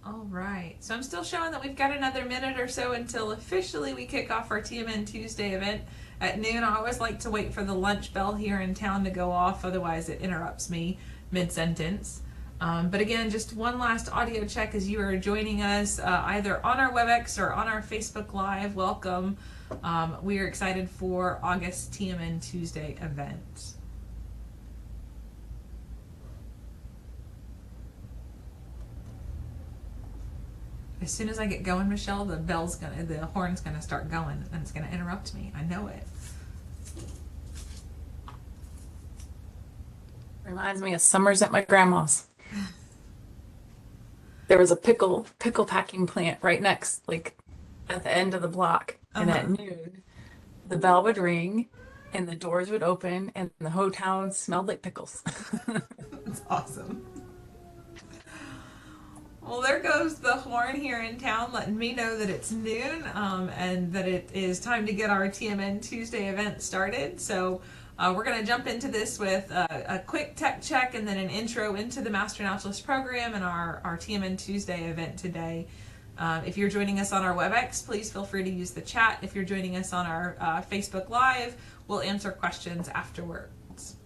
All right, so I'm still showing that we've got another minute or so until officially we kick off our TMN Tuesday event at noon. I always like to wait for the lunch bell here in town to go off, otherwise it interrupts me mid-sentence. But again, just one last audio check as you are joining us either on our WebEx or on our Facebook Live. Welcome. We are excited for August TMN Tuesday event. As soon as I get going, Michelle, the horn's gonna start going, and it's gonna interrupt me. I know it. Reminds me of summers at my grandma's. There was a pickle packing plant right next, like at the end of the block. And at noon, the bell would ring and the doors would open and the whole town smelled like pickles. That's awesome. Well, there goes the horn here in town, letting me know that it's noon and that it is time to get our TMN Tuesday event started. So we're going to jump into this with a quick tech check and then an intro into the Master Naturalist program and our TMN Tuesday event today. If you're joining us on our WebEx, please feel free to use the chat. If you're joining us on our Facebook Live, we'll answer questions afterwards.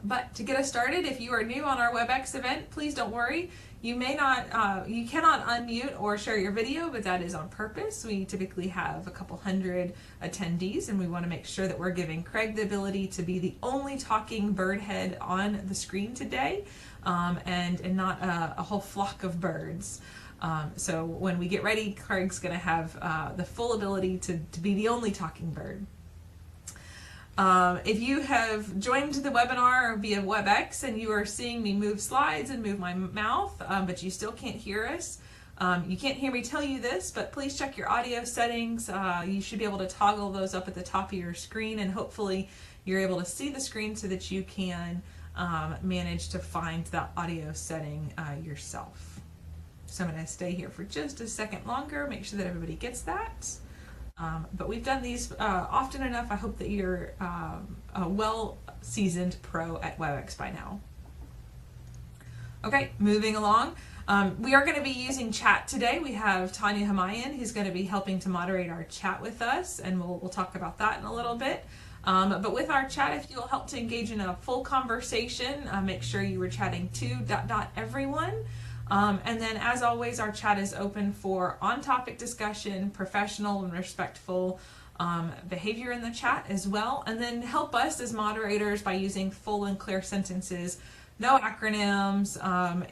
But to get us started, if you are new on our WebEx event, please don't worry. You cannot unmute or share your video, but that is on purpose. We typically have a couple hundred attendees, and we want to make sure that we're giving Craig the ability to be the only talking bird head on the screen today, and not a whole flock of birds. So when we get ready, Craig's going to have the full ability to be the only talking bird. If you have joined the webinar via WebEx and you are seeing me move slides and move my mouth, but you still can't hear us, you can't hear me tell you this, but please check your audio settings. You should be able to toggle those up at the top of your screen, and hopefully you're able to see the screen so that you can manage to find that audio setting yourself. So I'm going to stay here for just a second longer, make sure that everybody gets that. But we've done these often enough. I hope that you're a well-seasoned pro at WebEx by now. Okay, moving along. We are going to be using chat today. We have Tania Homayoun, who's going to be helping to moderate our chat with us, and we'll talk about that in a little bit. But with our chat, if you'll help to engage in a full conversation, make sure you were chatting to ... everyone. And then, as always, our chat is open for on-topic discussion, professional and respectful behavior in the chat as well. And then help us as moderators by using full and clear sentences, no acronyms,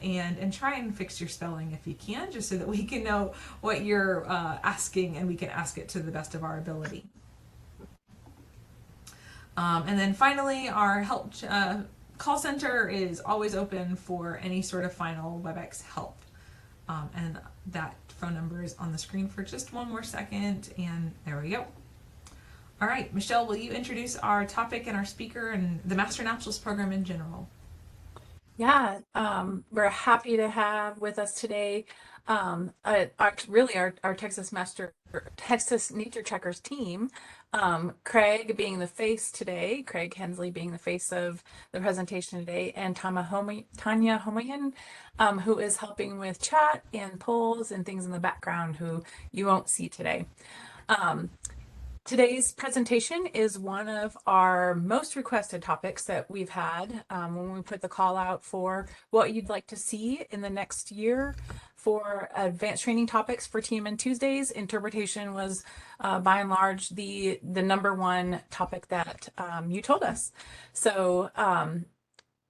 and try and fix your spelling if you can, just so that we can know what you're asking and we can ask it to the best of our ability. And then finally, our help call center is always open for any sort of final WebEx help. And that phone number is on the screen for just one more second, and there we go. All right, Michelle, will you introduce our topic and our speaker and the Master Naturalist program in general? Yeah, we're happy to have with us today really our Texas Nature Checkers team. Craig being the face today, Craig Hensley being the face of the presentation today, and Tania Homayoun, who is helping with chat and polls and things in the background, who you won't see today. Today's presentation is one of our most requested topics that we've had when we put the call out for what you'd like to see in the next year for advanced training topics for TMN Tuesdays. Interpretation was by and large the number one topic that you told us. So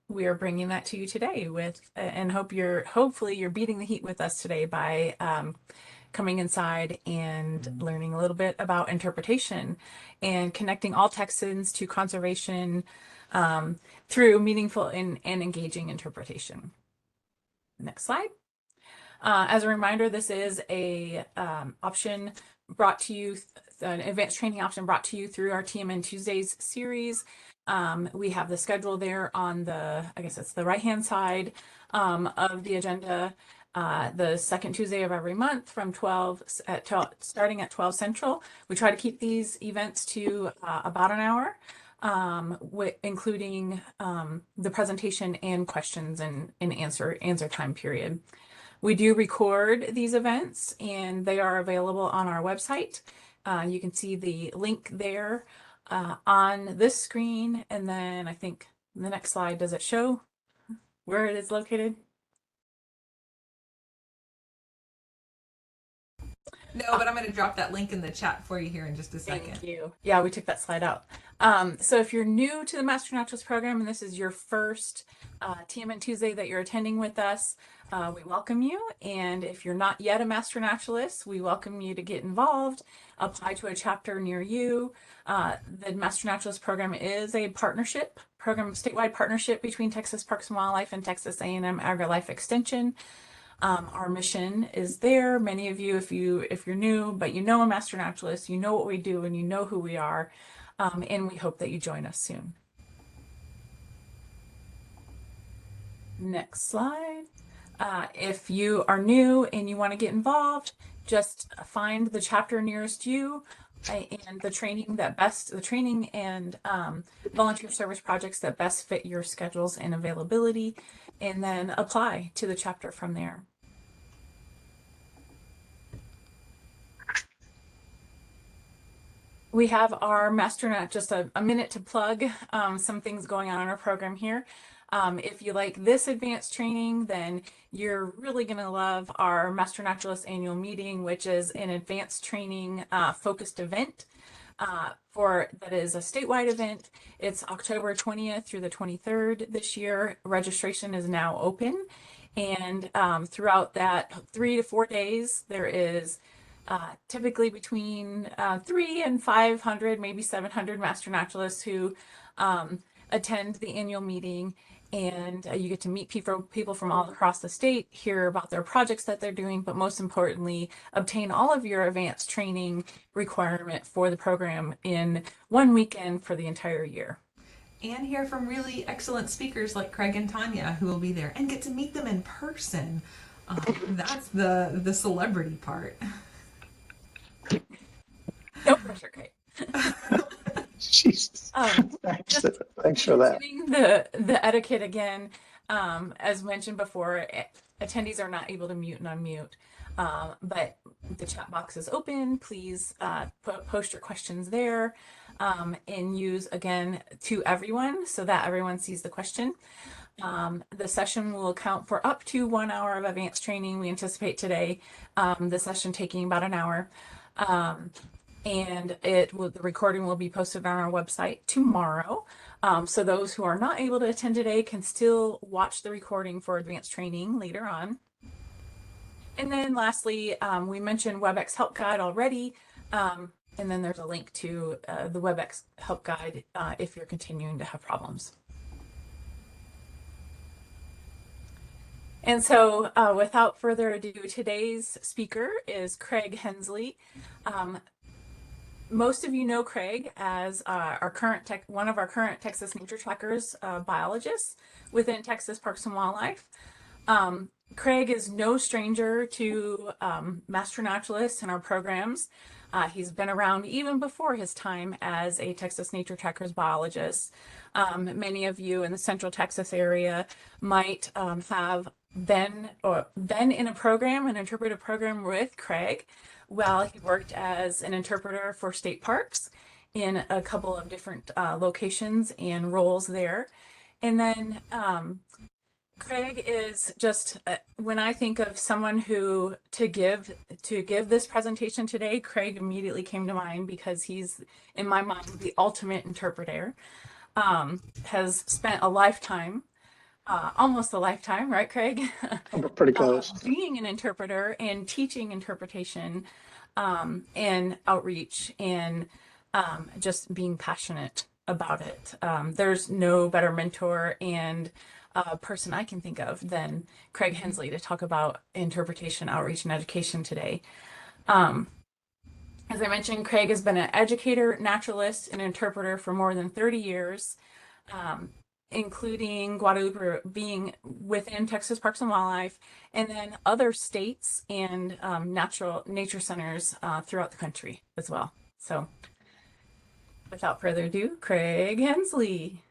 we are bringing that to you today and hopefully you're beating the heat with us today by coming inside and learning a little bit about interpretation and connecting all Texans to conservation through meaningful and engaging interpretation. Next slide. As a reminder, this is a option brought to you, an advanced training option brought to you through our TMN Tuesdays series. We have the schedule there on I guess it's the right-hand side of the agenda. The second Tuesday of every month from starting at 12 Central. We try to keep these events to about an hour, including the presentation and questions and answer time period. We do record these events and they are available on our website. You can see the link there on this screen. And then I think the next slide, does it show where it is located? No, but I'm going to drop that link in the chat for you here in just a second. Thank you. Yeah, we took that slide out. So if you're new to the Master Naturalist program and this is your first TMN Tuesday that you're attending with us, we welcome you. And if you're not yet a Master Naturalist, we welcome you to get involved, apply to a chapter near you. The Master Naturalist program is a statewide partnership between Texas Parks and Wildlife and Texas A&M AgriLife Extension. Our mission is there. Many of you, if you're new, but you know a Master Naturalist, you know what we do and you know who we are, and we hope that you join us soon. Next slide. If you are new and you want to get involved, just find the chapter nearest you and the training and volunteer service projects that best fit your schedules and availability, and then apply to the chapter from there. We have our just a minute to plug some things going on in our program here. If you like this advanced training, then you're really going to love our Master Naturalist annual meeting, which is an advanced training focused event that is a statewide event. It's October 20th through the 23rd this year. Registration is now open. And throughout that 3 to 4 days, there is typically between 300 and 500, maybe 700 Master Naturalists who attend the annual meeting, and you get to meet people from all across the state, hear about their projects that they're doing, but most importantly, obtain all of your advanced training requirement for the program in one weekend for the entire year. And hear from really excellent speakers like Craig and Tania who will be there, and get to meet them in person. That's the celebrity part. No pressure, Craig. Jesus. Thanks for that. The etiquette again, as mentioned before, attendees are not able to mute and unmute, but the chat box is open. Please post your questions there and use again to everyone so that everyone sees the question. The session will account for up to 1 hour of advanced training. We anticipate today the session taking about an hour. And the recording will be posted on our website tomorrow. So those who are not able to attend today can still watch the recording for advanced training later on. And then lastly, we mentioned WebEx Help Guide already. And then there's a link to the WebEx Help Guide if you're continuing to have problems. And so without further ado, today's speaker is Craig Hensley. Most of you know Craig as one of our current Texas Nature Trackers biologists within Texas Parks and Wildlife. Craig is no stranger to Master Naturalists and our programs. He's been around even before his time as a Texas Nature Trackers biologist. Many of you in the Central Texas area might have been in a program, an interpretive program with Craig. Well, he worked as an interpreter for state parks in a couple of different locations and roles there. And then Craig is just, when I think of someone who to give this presentation today, Craig immediately came to mind because he's, in my mind, the ultimate interpreter. Has spent a lifetime, almost a lifetime, right, Craig? Pretty close. Being an interpreter and teaching interpretation and outreach and just being passionate about it. There's no better mentor and person I can think of than Craig Hensley to talk about interpretation, outreach, and education today. As I mentioned, Craig has been an educator, naturalist, and interpreter for more than 30 years, including Guadalupe being within Texas Parks and Wildlife, and then other states and nature centers throughout the country as well. So without further ado, Craig Hensley.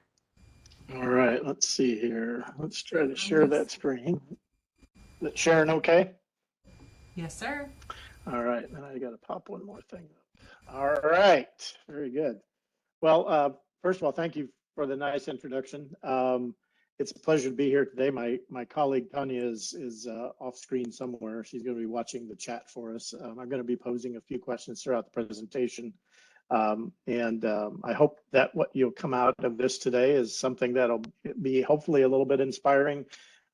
All right, let's see here. Let's try to share that screen. Sharon, okay? Yes, sir. All right, and I got to pop one more thing up. All right, very good. Well, first of all, thank you for the nice introduction. It's a pleasure to be here today. My colleague Tania is off screen somewhere. She's going to be watching the chat for us. I'm going to be posing a few questions throughout the presentation. I hope that what you'll come out of this today is something that'll be hopefully a little bit inspiring.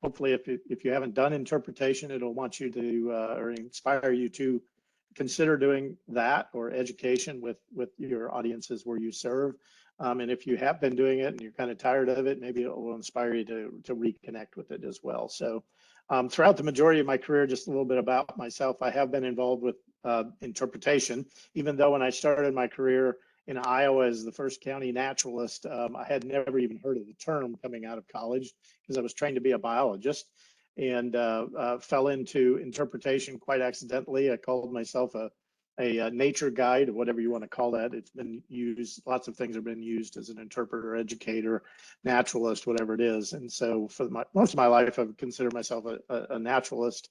Hopefully, if you haven't done interpretation, it'll want you to or inspire you to consider doing that or education with your audiences where you serve. And if you have been doing it and you're kind of tired of it, maybe it will inspire you to reconnect with it as well. So throughout the majority of my career, just a little bit about myself, I have been involved with interpretation, even though when I started my career in Iowa as the first county naturalist, I had never even heard of the term coming out of college because I was trained to be a biologist and fell into interpretation quite accidentally. I called myself a nature guide, whatever you want to call that. It's been used, lots of things have been used as an interpreter, educator, naturalist, whatever it is. And so for most of my life, I've considered myself a naturalist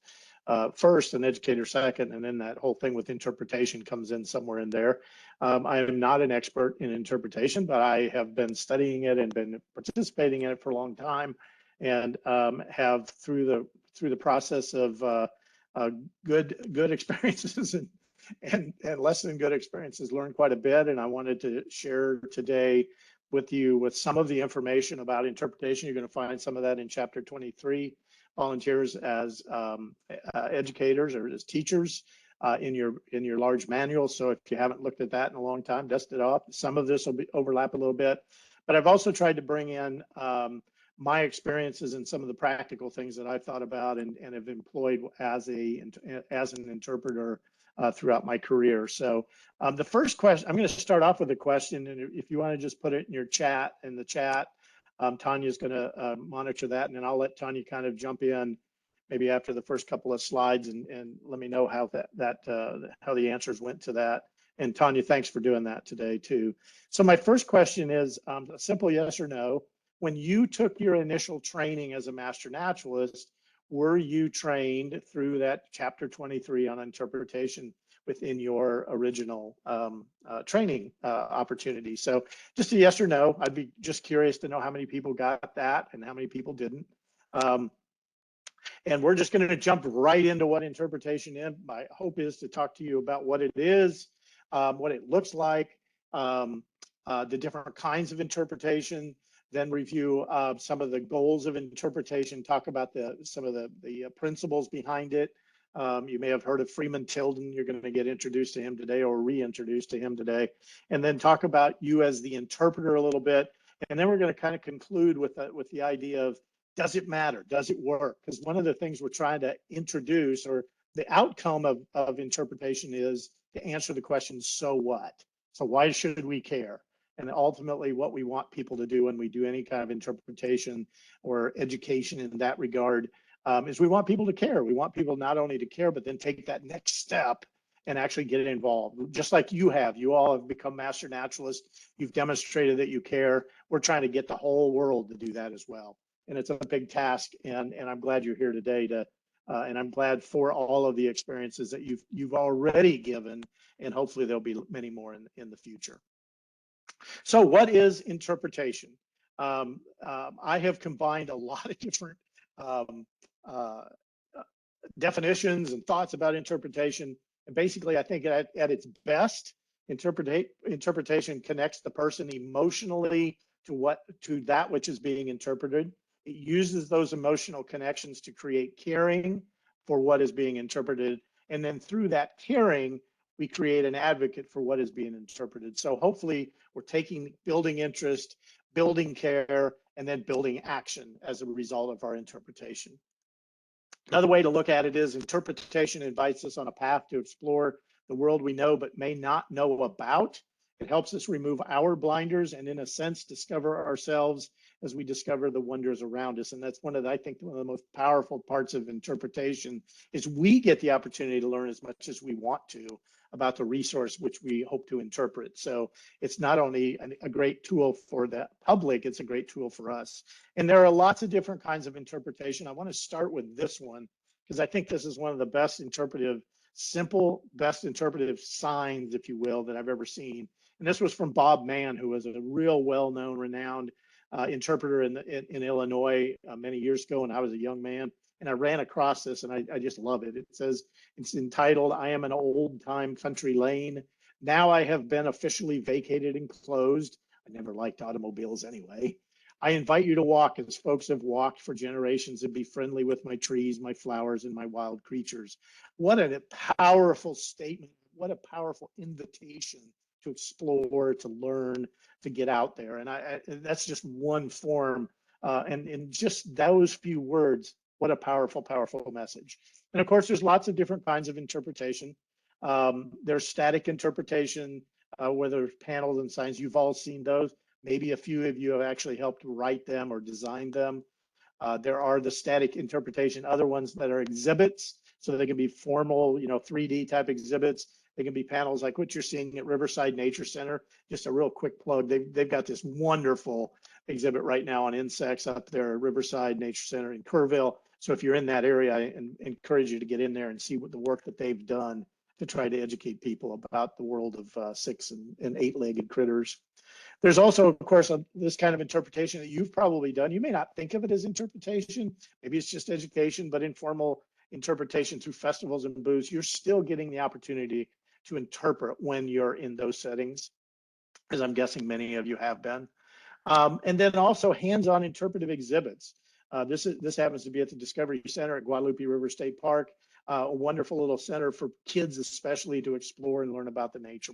first, an educator second, and then that whole thing with interpretation comes in somewhere in there. I am not an expert in interpretation, but I have been studying it and been participating in it for a long time, and have through the process of good experiences and less than good experiences learned quite a bit. And I wanted to share today with you with some of the information about interpretation. You're going to find some of that in chapter 23. Volunteers as educators or as teachers in your large manual. So if you haven't looked at that in a long time, dust it off. Some of this will overlap a little bit, but I've also tried to bring in my experiences and some of the practical things that I've thought about and have employed as an interpreter throughout my career. So the first question, I'm going to start off with a question, and if you want to just put it in your chat, Tania's going to monitor that, and then I'll let Tania kind of jump in maybe after the first couple of slides and let me know how how the answers went to that. And Tania, thanks for doing that today too. So my first question is a simple yes or no. When you took your initial training as a master naturalist, were you trained through that chapter 23 on interpretation within your original training opportunity? So just a yes or no. I'd be just curious to know how many people got that and how many people didn't. And we're just going to jump right into what interpretation is. My hope is to talk to you about what it is, what it looks like, the different kinds of interpretation, then review some of the goals of interpretation, talk about some of the principles behind it. You may have heard of Freeman Tilden. You're going to get introduced to him today or reintroduced to him today. And then talk about you as the interpreter a little bit. And then we're going to kind of conclude with the idea of, does it matter? Does it work? Because one of the things we're trying to introduce, or the outcome of interpretation, is to answer the question, so what? So why should we care? And ultimately what we want people to do when we do any kind of interpretation or education in that regard is we want people to care. We want people not only to care, but then take that next step and actually get involved. Just like you have. You all have become master naturalists. You've demonstrated that you care. We're trying to get the whole world to do that as well. And it's a big task, and I'm glad you're here today and I'm glad for all of the experiences that you've already given, and hopefully there'll be many more in the future. So what is interpretation? I have combined a lot of different definitions and thoughts about interpretation. And basically, I think at its best, interpretation connects the person emotionally to that which is being interpreted. It uses those emotional connections to create caring for what is being interpreted. And then through that caring, we create an advocate for what is being interpreted. So hopefully we're building interest, building care, and then building action as a result of our interpretation. Another way to look at it is interpretation invites us on a path to explore the world we know but may not know about. It helps us remove our blinders and, in a sense, discover ourselves as we discover the wonders around us. And that's one of the most powerful parts of interpretation is we get the opportunity to learn as much as we want to about the resource which we hope to interpret. So it's not only a great tool for the public, it's a great tool for us. And there are lots of different kinds of interpretation. I want to start with this one. because I think this is one of the best interpretive, simple, best interpretive signs, if you will, that I've ever seen. And this was from Bob Mann, who was a real well-known, renowned interpreter in Illinois many years ago when I was a young man. And I ran across this and I just love it. It says, it's entitled, "I am an old time country lane. Now I have been officially vacated and closed." I never liked automobiles anyway. "I invite you to walk as folks have walked for generations and be friendly with my trees, my flowers, and my wild creatures." What a powerful statement. What a powerful invitation to explore, to learn, to get out there. And that's just one form. And in just those few words, what a powerful, powerful message. And of course, there's lots of different kinds of interpretation. There's static interpretation, where there's panels and signs. You've all seen those. Maybe a few of you have actually helped write them or design them. There are the static interpretation, other ones that are exhibits. So they can be formal, 3D type exhibits. They can be panels like what you're seeing at Riverside Nature Center. Just a real quick plug. They've got this wonderful exhibit right now on insects up there at Riverside Nature Center in Kerrville. So if you're in that area, I encourage you to get in there and see what the work that they've done to try to educate people about the world of 6 and 8-legged critters. There's also, of course, this kind of interpretation that you've probably done. You may not think of it as interpretation. Maybe it's just education, but informal interpretation through festivals and booths, you're still getting the opportunity to interpret when you're in those settings, as I'm guessing many of you have been. And then also hands-on interpretive exhibits. This happens to be at the Discovery Center at Guadalupe River State Park, a wonderful little center for kids, especially to explore and learn about the nature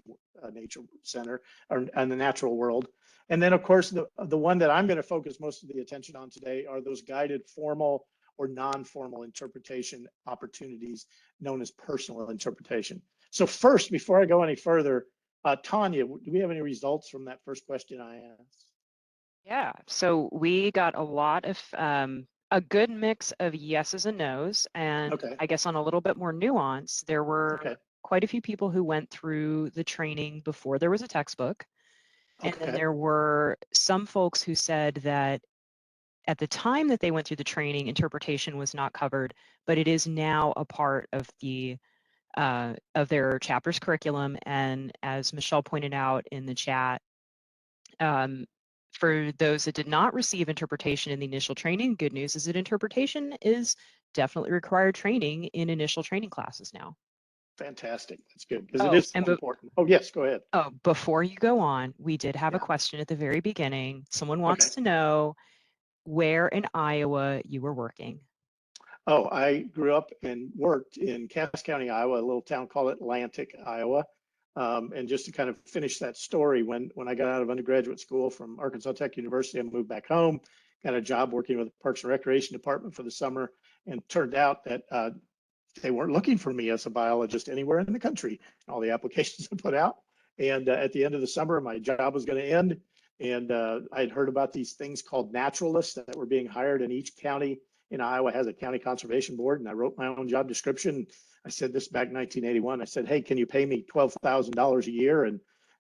center and the natural world. And then, of course, the one that I'm going to focus most of the attention on today are those guided formal or non-formal interpretation opportunities known as personal interpretation. So first, before I go any further, Tania, do we have any results from that first question I asked? Yeah, so we got a lot of a good mix of yeses and nos, and Okay. I guess on a little bit more nuance, there were quite a few people who went through the training before there was a textbook. And then there were some folks who said that at the time that they went through the training, interpretation was not covered, but it is now a part of their chapter's curriculum. And as Michelle pointed out in the chat, for those that did not receive interpretation in the initial training, good news is that interpretation is definitely required training in initial training classes now. Fantastic. That's good, because it is so important. Oh, yes, go ahead. Oh, before you go on, we did have a question at the very beginning. Someone wants to know where in Iowa you were working. Oh, I grew up and worked in Cass County, Iowa, a little town called Atlantic, Iowa. And just to kind of finish that story, when I got out of undergraduate school from Arkansas Tech University, I moved back home, got a job working with the Parks and Recreation Department for the summer, and turned out that they weren't looking for me as a biologist anywhere in the country. All the applications I put out. And at the end of the summer, my job was going to end. And I'd heard about these things called naturalists that were being hired in each county in Iowa has a county conservation board. And I wrote my own job description. I said this back in 1981. I said, hey, can you pay me $12,000 a year?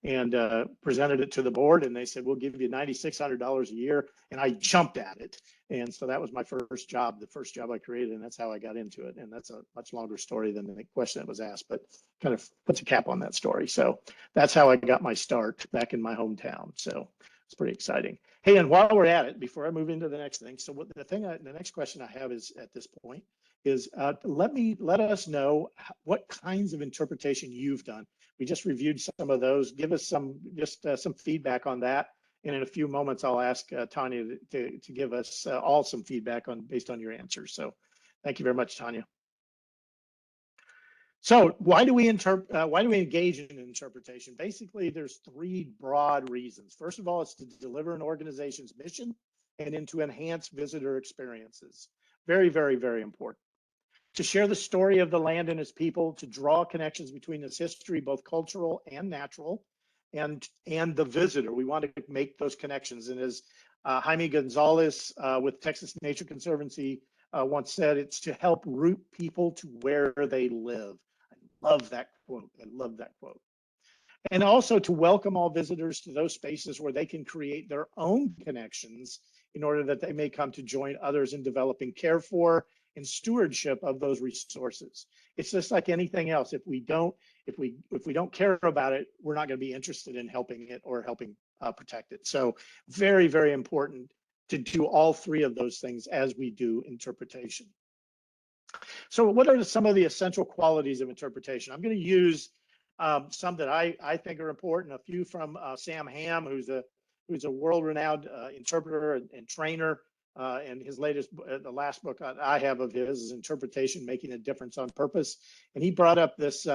And presented it to the board, and they said, we'll give you $9,600 a year. And I jumped at it. And so that was my first job, the first job I created, and that's how I got into it. And that's a much longer story than the question that was asked, but kind of puts a cap on that story. So that's how I got my start back in my hometown. So it's pretty exciting. Hey, and while we're at it, before I move into the next thing, so the next question I have is at this point is let us know what kinds of interpretation you've done. We just reviewed some of those. Give us some feedback on that. And in a few moments, I'll ask Tania to give us all some feedback based on your answers. So thank you very much, Tania. So why do we engage in interpretation? Basically, there's 3 broad reasons. First of all, it's to deliver an organization's mission and then to enhance visitor experiences. Very, very, very important. To share the story of the land and its people, to draw connections between its history, both cultural and natural, and the visitor. We want to make those connections. And as Jaime Gonzalez with Texas Nature Conservancy once said, it's to help root people to where they live. I love that quote. I love that quote. And also to welcome all visitors to those spaces where they can create their own connections in order that they may come to join others in developing care for and stewardship of those resources. It's just like anything else. If we don't care about it, we're not going to be interested in helping it or helping protect it. So very, very important to do all three of those things as we do interpretation. So what are some of the essential qualities of interpretation? I'm going to use some that I think are important. A few from Sam Hamm, who's a world-renowned interpreter and trainer. And his the last book I have of his is Interpretation: Making a Difference on Purpose. And he brought up this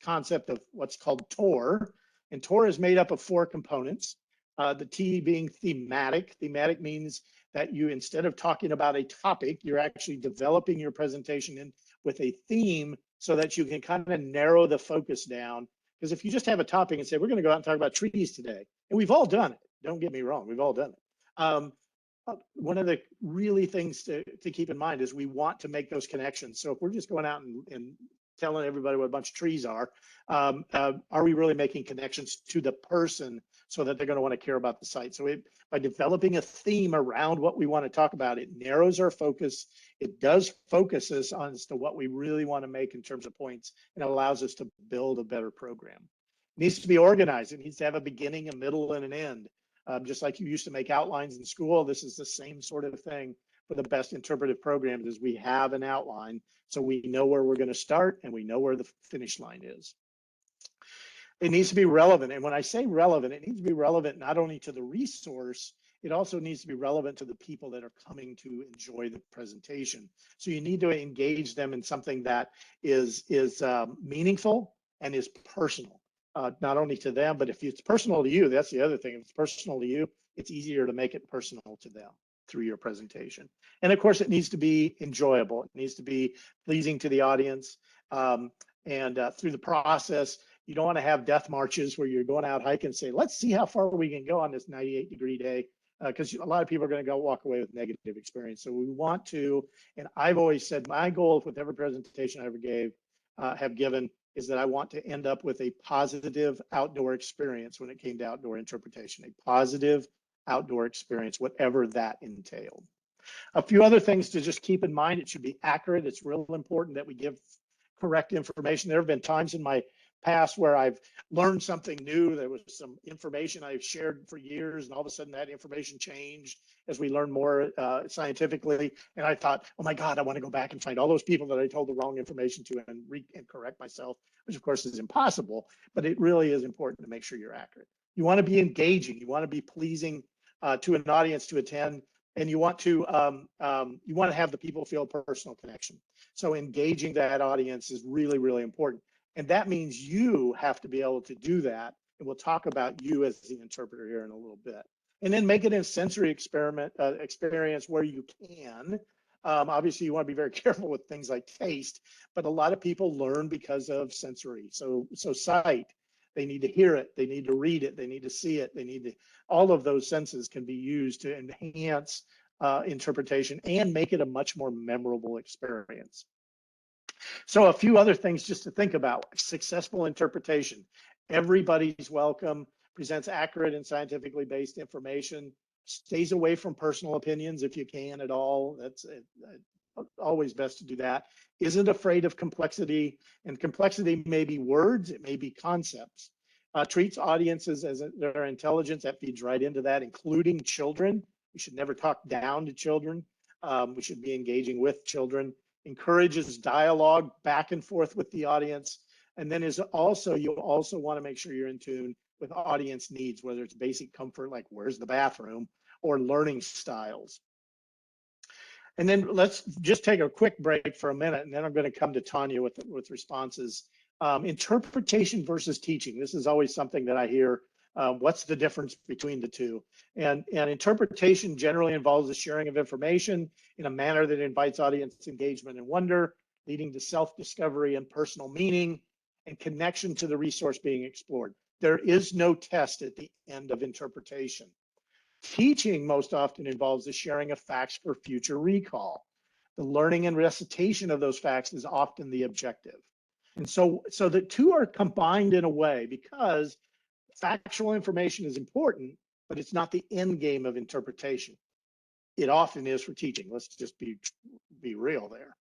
concept of what's called TOR. And TOR is made up of 4 components. The T being thematic. Thematic means that you, instead of talking about a topic, you're actually developing your presentation with a theme so that you can kind of narrow the focus down. Because if you just have a topic and say, we're going to go out and talk about trees today, and we've all done it, don't get me wrong, we've all done it. One of the really things to keep in mind is we want to make those connections. So if we're just going out and telling everybody what a bunch of trees are we really making connections to the person so that they're going to want to care about the site? So by developing a theme around what we want to talk about, it narrows our focus. It does focus us on as to what we really want to make in terms of points, and it allows us to build a better program. It needs to be organized. It needs to have a beginning, a middle, and an end. Just like you used to make outlines in school, this is the same sort of thing for the best interpretive programs. Is we have an outline so we know where we're going to start and we know where the finish line is. It needs to be relevant. And when I say relevant, it needs to be relevant not only to the resource, it also needs to be relevant to the people that are coming to enjoy the presentation. So you need to engage them in something that is meaningful and is personal. Not only to them, but if it's personal to you, that's the other thing. If it's personal to you, it's easier to make it personal to them through your presentation. And of course, it needs to be enjoyable. It needs to be pleasing to the audience. Through the process, you don't want to have death marches where you're going out hiking and say, let's see how far we can go on this 98-degree day, because a lot of people are going to walk away with negative experience. So we want to, and I've always said my goal with every presentation I ever have given is that I want to end up with a positive outdoor experience when it came to outdoor interpretation, a positive outdoor experience, whatever that entailed. A few other things to just keep in mind: it should be accurate. It's real important that we give correct information. There have been times in my past where I've learned something new. There was some information I've shared for years, and all of a sudden that information changed as we learn more scientifically. And I thought, oh my God, I want to go back and find all those people that I told the wrong information to and correct myself, which of course is impossible, but it really is important to make sure you're accurate. You want to be engaging. You want to be pleasing to an audience to attend, and you want to have the people feel a personal connection. So engaging that audience is really, really important. And that means you have to be able to do that. And we'll talk about you as the interpreter here in a little bit. And then make it a sensory experience where you can. Obviously, you want to be very careful with things like taste, but a lot of people learn because of sensory. So sight, they need to hear it, they need to read it, they need to see it, all of those senses can be used to enhance interpretation and make it a much more memorable experience. So a few other things just to think about. Successful interpretation. Everybody's welcome, presents accurate and scientifically based information, stays away from personal opinions if you can at all. That's always best to do that. Isn't afraid of complexity, and complexity may be words, it may be concepts. Treats audiences as their intelligence. That feeds right into that, including children. We should never talk down to children. We should be engaging with children. Encourages dialogue back and forth with the audience, and then you also want to make sure you're in tune with audience needs, whether it's basic comfort like where's the bathroom or learning styles. And then let's just take a quick break for a minute, and then I'm going to come to Tania with responses. Interpretation versus teaching. This is always something that I hear. What's the difference between the two? And interpretation generally involves the sharing of information in a manner that invites audience engagement and wonder, leading to self-discovery and personal meaning and connection to the resource being explored. There is no test at the end of interpretation. Teaching most often involves the sharing of facts for future recall. The learning and recitation of those facts is often the objective. And so the two are combined in a way, because factual information is important, but it's not the end game of interpretation. it often is for teaching. Let's just be real there.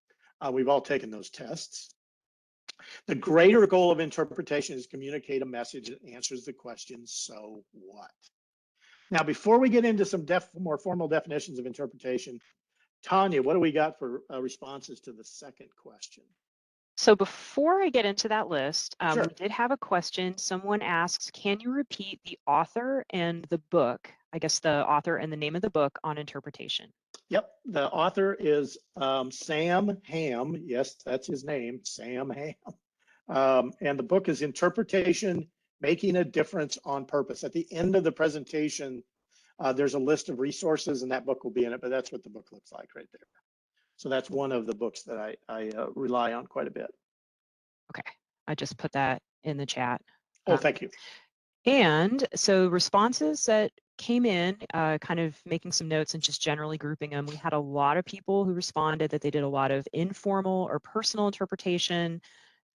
We've all taken those tests. The greater goal of interpretation is communicate a message that answers the question, so what? Now, before we get into some more formal definitions of interpretation, Tania, what do we got for responses to the second question? So before I get into that list, Sure. we did have a question. Someone asks, can you repeat the author and the book? I guess the author and the name of the book on interpretation. Yep, the author is Sam Ham. Yes, that's his name, Sam Ham. And the book is Interpretation, Making a Difference on Purpose. At the end of the presentation, there's a list of resources and that book will be in it, but that's what the book looks like right there. So that's one of the books that I rely on quite a bit. Okay, I just put that in the chat. Oh, thank you. And so responses that came in, kind of making some notes and just generally grouping them. We had a lot of people who responded that they did a lot of informal or personal interpretation,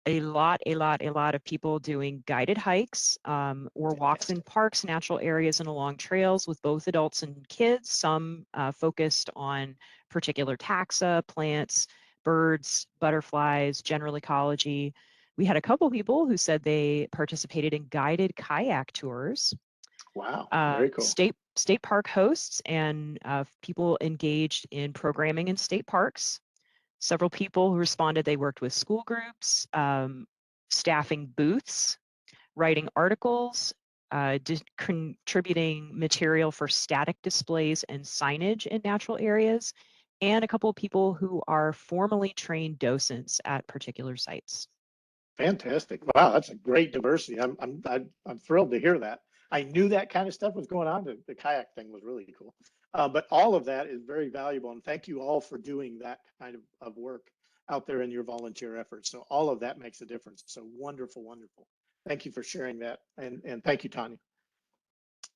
a lot of people doing guided hikes or walks in parks, natural areas, and along trails with both adults and kids. Some focused on particular taxa, plants, birds, butterflies, general ecology. We had a couple people who said they participated in guided kayak tours. Wow, very cool. State park hosts and people engaged in programming in state parks. Several people who responded they worked with school groups, staffing booths, writing articles, contributing material for static displays and signage in natural areas, and a couple of people who are formally trained docents at particular sites. Fantastic. Wow, that's a great diversity. I'm thrilled to hear that. I knew that kind of stuff was going on. The kayak thing was really cool. But all of that is very valuable. And thank you all for doing that kind of work out there in your volunteer efforts. So all of that makes a difference. So wonderful, wonderful. Thank you for sharing that. And thank you, Tania.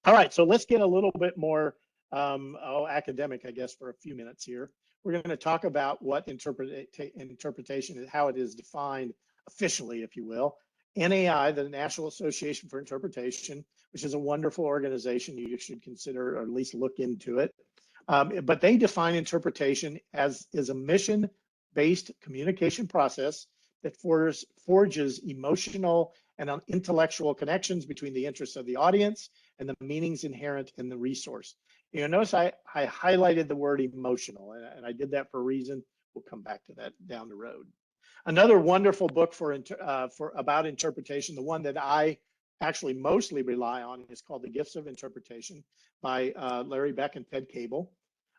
All right, so let's get a little bit more academic, I guess, for a few minutes here. We're going to talk about what interpretation is, how it is defined officially, if you will. NAI, the National Association for Interpretation, which is a wonderful organization. You should consider or at least look into it. But they define interpretation as is a mission-based communication process that forges emotional and intellectual connections between the interests of the audience and the meanings inherent in the resource. You notice I highlighted the word emotional, and I did that for a reason. We'll come back to that down the road. Another wonderful book about interpretation, the one that I actually mostly rely on, is called The Gifts of Interpretation by Larry Beck and Ted Cable.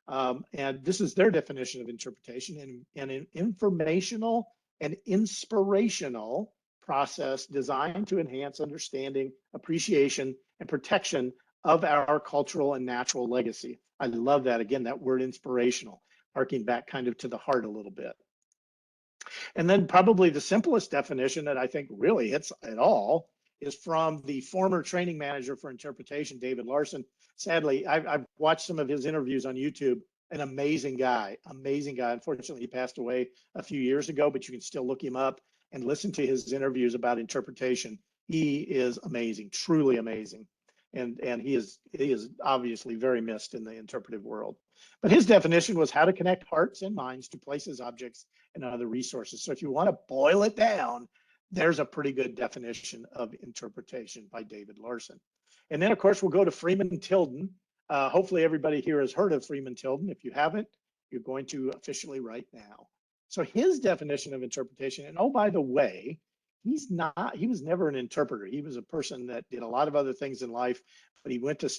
And this is their definition of interpretation, and an informational and inspirational process designed to enhance understanding, appreciation, and protection of our cultural and natural legacy. I love that. Again, that word inspirational, harking back kind of to the heart a little bit. And then probably the simplest definition that I think really hits it all is from the former training manager for interpretation, David Larson. Sadly, I've watched some of his interviews on YouTube. An amazing guy, amazing guy. Unfortunately, he passed away a few years ago, but you can still look him up and listen to his interviews about interpretation. He is amazing, truly amazing. And he is obviously very missed in the interpretive world. But his definition was how to connect hearts and minds to places, objects, and other resources. So if you want to boil it down, there's a pretty good definition of interpretation by David Larson. And then, of course, we'll go to Freeman Tilden. Hopefully everybody here has heard of Freeman Tilden. If you haven't, you're going to officially right now. So his definition of interpretation, and oh, by the way, he was never an interpreter. He was a person that did a lot of other things in life, but he went to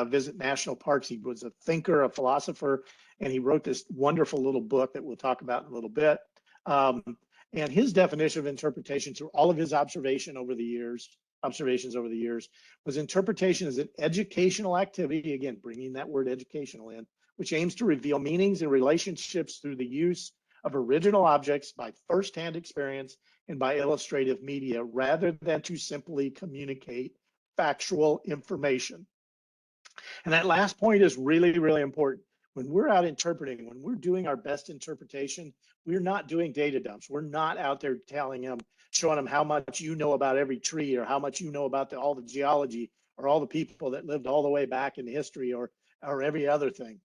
visit national parks. He was a thinker, a philosopher, and he wrote this wonderful little book that we'll talk about in a little bit. And his definition of interpretation through all of his observations over the years, was interpretation as an educational activity, again, bringing that word educational in, which aims to reveal meanings and relationships through the use of original objects by firsthand experience and by illustrative media, rather than to simply communicate factual information. And that last point is really, really important. When we're out interpreting, when we're doing our best interpretation, we're not doing data dumps. We're not out there telling them, showing them how much you know about every tree, or how much you know about all the geology, or all the people that lived all the way back in history, or every other thing.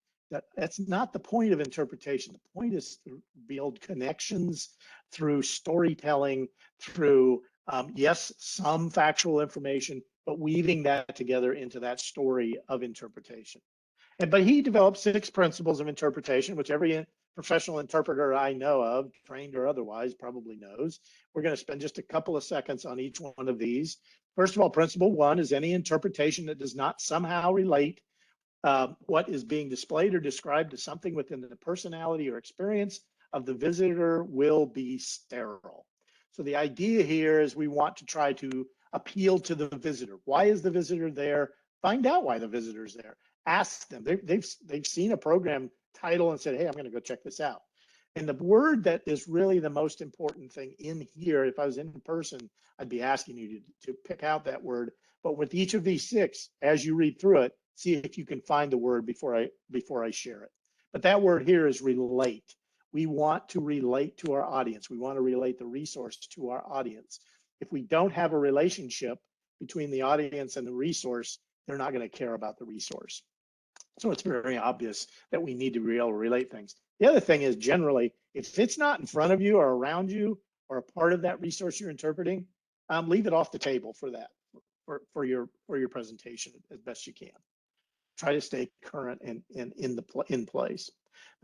That's not the point of interpretation. The point is to build connections through storytelling, through, yes, some factual information, but weaving that together into that story of interpretation. But he developed 6 principles of interpretation, which every professional interpreter I know of, trained or otherwise, probably knows. We're going to spend just a couple of seconds on each one of these. First of all, principle 1 is any interpretation that does not somehow relate what is being displayed or described to something within the personality or experience of the visitor will be sterile. So the idea here is we want to try to appeal to the visitor. Why is the visitor there? Find out why the visitor's there. Ask them. They've seen a program title and said, hey, I'm going to go check this out. And the word that is really the most important thing in here, if I was in person, I'd be asking you to pick out that word. But with each of these 6, as you read through it, see if you can find the word before I share it. But that word here is relate. We want to relate to our audience. We want to relate the resource to our audience. If we don't have a relationship between the audience and the resource, they're not going to care about the resource. So it's very obvious that we need to be able to relate things. The other thing is generally, if it's not in front of you or around you or a part of that resource you're interpreting, leave it off the table for that, for your presentation as best you can. Try to stay current and in place.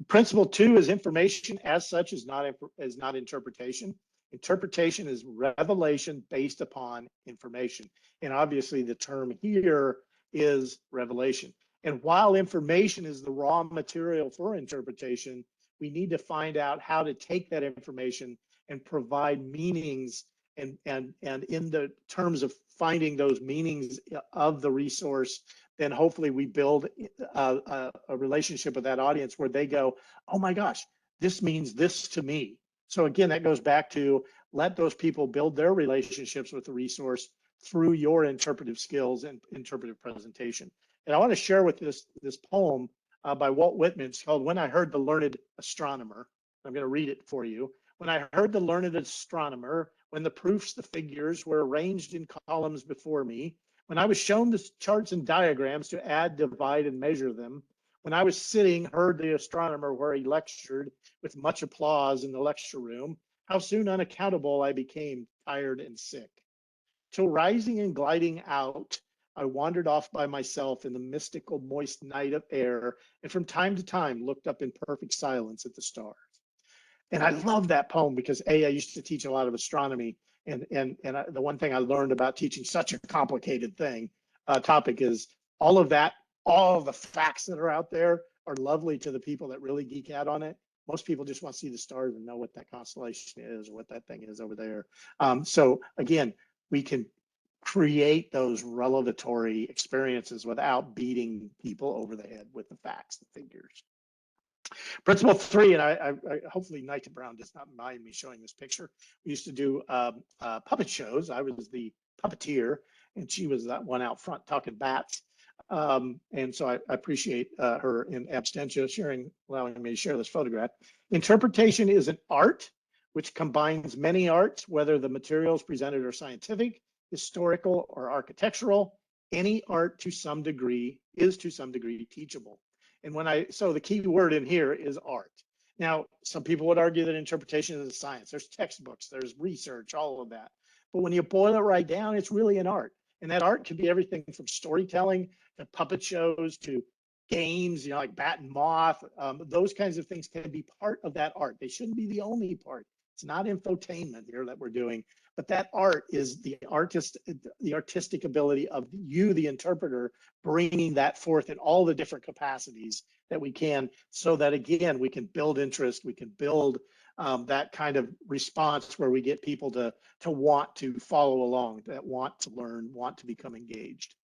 Principle 2 is information as such is not interpretation. Interpretation is revelation based upon information. And obviously the term here is revelation. And while information is the raw material for interpretation, we need to find out how to take that information and provide meanings and in the terms of finding those meanings of the resource, then hopefully we build a relationship with that audience where they go, oh my gosh, this means this to me. So again, that goes back to let those people build their relationships with the resource through your interpretive skills and interpretive presentation. And I want to share with this poem by Walt Whitman. It's called When I Heard the Learned Astronomer. I'm going to read it for you. When I heard the learned astronomer, when the proofs, the figures were arranged in columns before me, when I was shown the charts and diagrams to add, divide, and measure them, when I was sitting, heard the astronomer where he lectured with much applause in the lecture room, how soon unaccountable I became tired and sick. Till rising and gliding out, I wandered off by myself in the mystical moist night of air, and from time to time looked up in perfect silence at the stars. And I love that poem because I used to teach a lot of astronomy, and the one thing I learned about teaching such a complicated topic is all of that, all of the facts that are out there are lovely to the people that really geek out on it. Most people just want to see the stars and know what that constellation is or what that thing is over there. So again, we can create those revelatory experiences without beating people over the head with the facts and figures. Principle 3, and I hopefully Knight Brown does not mind me showing this picture. We used to do puppet shows. I was the puppeteer, and she was that one out front talking bats. And so I appreciate her in absentia allowing me to share this photograph. Interpretation is an art which combines many arts, whether the materials presented are scientific, historical, or architectural. Any art to some degree is to some degree teachable. And so the key word in here is art. Now, some people would argue that interpretation is a science. There's textbooks, there's research, all of that. But when you boil it right down, it's really an art. And that art can be everything from storytelling to puppet shows to games, like Bat and Moth. Those kinds of things can be part of that art. They shouldn't be the only part. It's not infotainment here that we're doing, but that art is the artistic ability of you, the interpreter, bringing that forth in all the different capacities that we can, so that again, we can build interest, we can build that kind of response where we get people to want to follow along, that want to learn, want to become engaged.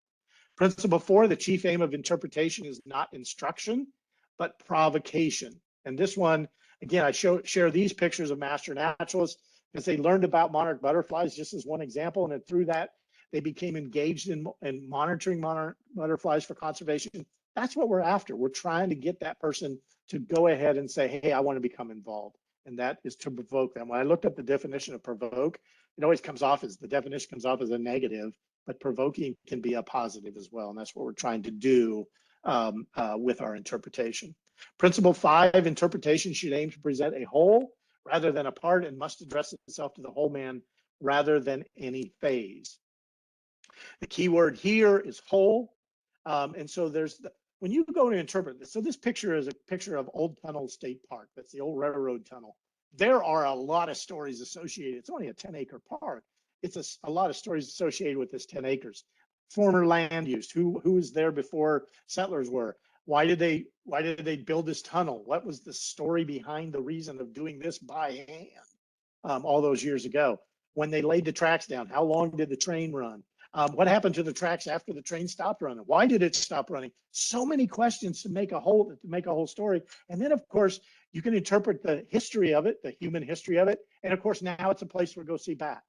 Principle 4, the chief aim of interpretation is not instruction, but provocation. And this one, again, I share these pictures of master naturalists because they learned about monarch butterflies just as one example. And then through that, they became engaged in monitoring monarch butterflies for conservation. That's what we're after. We're trying to get that person to go ahead and say, hey, I want to become involved. And that is to provoke them. When I looked up the definition of provoke, it always comes off as, the definition comes off as a negative, but provoking can be a positive as well. And that's what we're trying to do with our interpretation. Principle 5, interpretation should aim to present a whole rather than a part and must address itself to the whole man rather than any phase. The key word here is whole. And so when you go to interpret this, so this picture is a picture of Old Tunnel State Park. That's the old railroad tunnel. There are a lot of stories associated. It's only a 10-acre park. It's a lot of stories associated with this 10 acres. Former land use, who was there before settlers were? Why did they build this tunnel? What was the story behind the reason of doing this by hand all those years ago? When they laid the tracks down, how long did the train run? What happened to the tracks after the train stopped running? Why did it stop running? So many questions to make a whole story. And then, of course, you can interpret the history of it, the human history of it. And of course, now it's a place to go see back.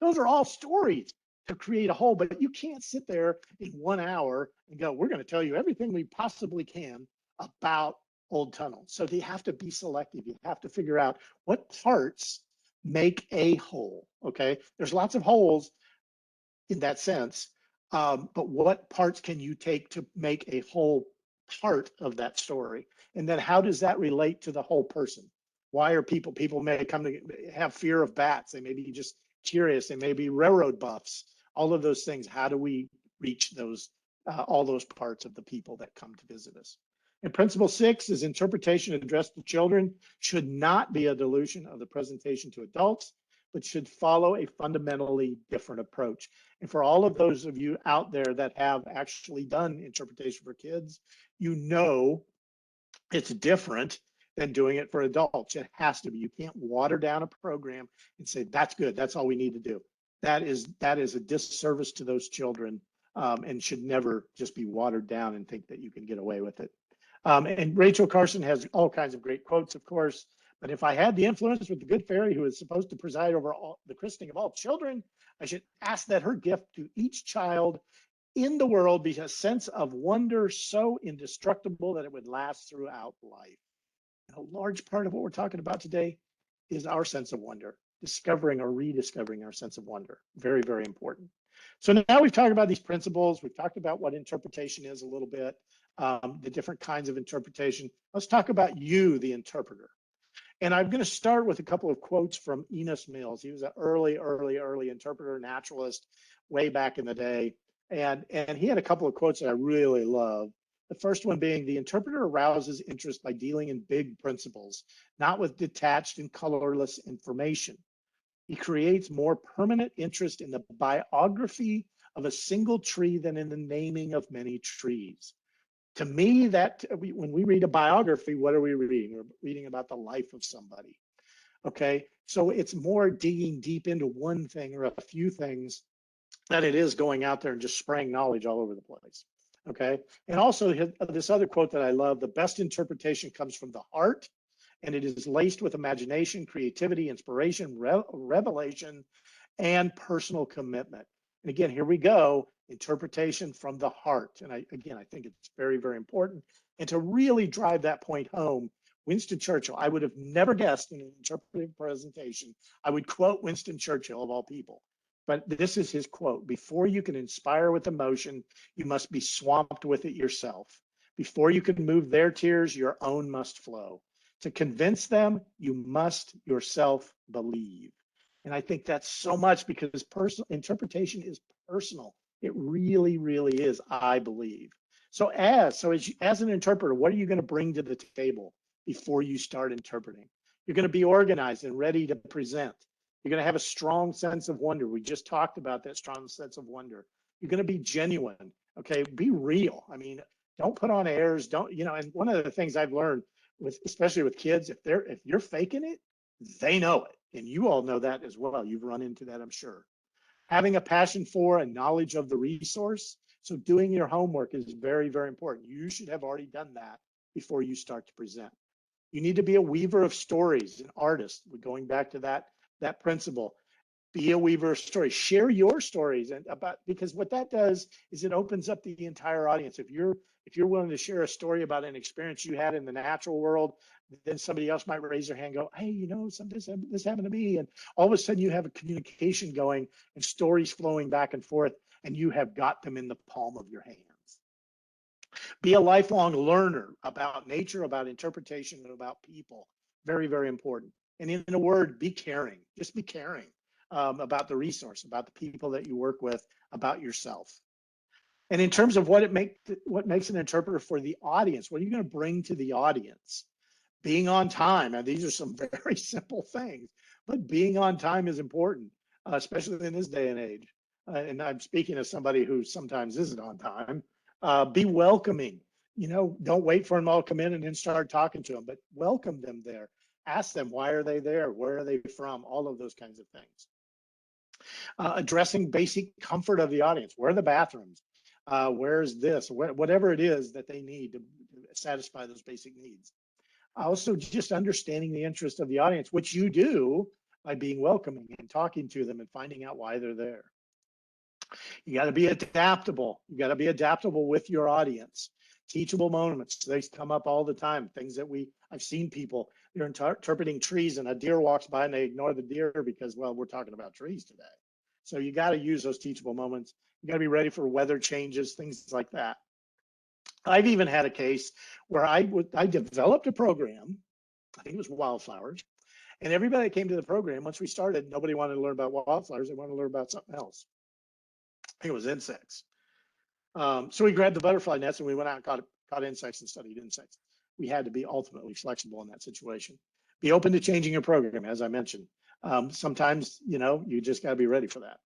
Those are all stories to create a whole, but you can't sit there in 1 hour and go, we're going to tell you everything we possibly can about Old Tunnel. So you have to be selective. You have to figure out what parts make a whole. Okay, there's lots of holes in that sense, but what parts can you take to make a whole part of that story? And then how does that relate to the whole person? Why are people may come to have fear of bats? They may be just curious. They may be railroad buffs. All of those things. How do we reach those all those parts of the people that come to visit us? And principle 6 is interpretation addressed to children should not be a dilution of the presentation to adults, but should follow a fundamentally different approach. And for all of those of you out there that have actually done interpretation for kids, you know it's different than doing it for adults. It has to be. You can't water down a program and say, that's good, that's all we need to do. That is a disservice to those children and should never just be watered down and think that you can get away with it. And Rachel Carson has all kinds of great quotes, of course. But if I had the influence with the good fairy who is supposed to preside over the christening of all children, I should ask that her gift to each child in the world be a sense of wonder so indestructible that it would last throughout life. And a large part of what we're talking about today is our sense of wonder, discovering or rediscovering our sense of wonder. Very, very important. So now we've talked about these principles. We've talked about what interpretation is a little bit, the different kinds of interpretation. Let's talk about you, the interpreter. And I'm going to start with a couple of quotes from Enos Mills. He was an early interpreter, naturalist way back in the day. And he had a couple of quotes that I really love. The first one being, the interpreter arouses interest by dealing in big principles, not with detached and colorless information. He creates more permanent interest in the biography of a single tree than in the naming of many trees. To me, when we read a biography, what are we reading? We're reading about the life of somebody. Okay, so it's more digging deep into one thing or a few things than it is going out there and just spraying knowledge all over the place. Okay, and also this other quote that I love: the best interpretation comes from the heart, and it is laced with imagination, creativity, inspiration, revelation, and personal commitment. And again, here we go, interpretation from the heart. And I think it's very, very important. And to really drive that point home, Winston Churchill, I would have never guessed in an interpretive presentation, I would quote Winston Churchill of all people. But this is his quote: before you can inspire with emotion, you must be swamped with it yourself. Before you can move their tears, your own must flow. To convince them, you must yourself believe. And I think that's so much because personal interpretation is personal. It really, really is, I believe. So as an interpreter, what are you going to bring to the table before you start interpreting? You're going to be organized and ready to present. You're going to have a strong sense of wonder. We just talked about that strong sense of wonder. You're going to be genuine. Okay, be real. I mean, don't put on airs. And one of the things I've learned especially with kids, if you're faking it, they know it. And you all know that as well. You've run into that, I'm sure. Having a passion for and knowledge of the resource. So doing your homework is very, very important. You should have already done that before you start to present. You need to be a weaver of stories, an artist. We're going back to that principle. Be a weaver of stories. Share your stories because what that does is it opens up the entire audience. If you're willing to share a story about an experience you had in the natural world, then somebody else might raise their hand and go, hey, this happened to me. And all of a sudden you have a communication going and stories flowing back and forth, and you have got them in the palm of your hands. Be a lifelong learner about nature, about interpretation, and about people. Very, very important. And in a word, be caring. Just be caring about the resource, about the people that you work with, about yourself. And in terms of what makes an interpreter for the audience, what are you going to bring to the audience? Being on time. And these are some very simple things, but being on time is important, especially in this day and age. And I'm speaking as somebody who sometimes isn't on time. Be welcoming. You know, don't wait for them all to come in and then start talking to them, but welcome them there. Ask them, why are they there? Where are they from? All of those kinds of things. Addressing basic comfort of the audience. Where are the bathrooms? Where's this? Whatever it is that they need to satisfy those basic needs. Also, just understanding the interest of the audience, which you do by being welcoming and talking to them and finding out why they're there. You got to be adaptable. You got to be adaptable with your audience. Teachable moments, they come up all the time. Things that I've seen people, they're interpreting trees and a deer walks by and they ignore the deer because, well, we're talking about trees today. So you got to use those teachable moments. You got to be ready for weather changes, things like that. I've even had a case where I developed a program, I think it was wildflowers, and everybody that came to the program, once we started, nobody wanted to learn about wildflowers, they wanted to learn about something else. I think it was insects. So we grabbed the butterfly nets and we went out and caught insects and studied insects. We had to be ultimately flexible in that situation. Be open to changing your program, as I mentioned. Sometimes, you know, you just got to be ready for that.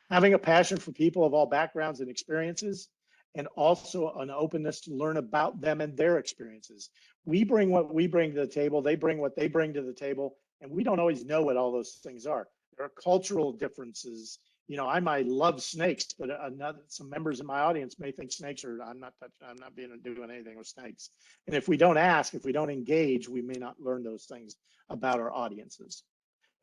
Having a passion for people of all backgrounds and experiences, and also an openness to learn about them and their experiences. We bring what we bring to the table, they bring what they bring to the table, and we don't always know what all those things are. There are cultural differences. You know, I might love snakes, but some members in my audience may think snakes are, I'm not doing anything with snakes. And if we don't ask, if we don't engage, we may not learn those things about our audiences.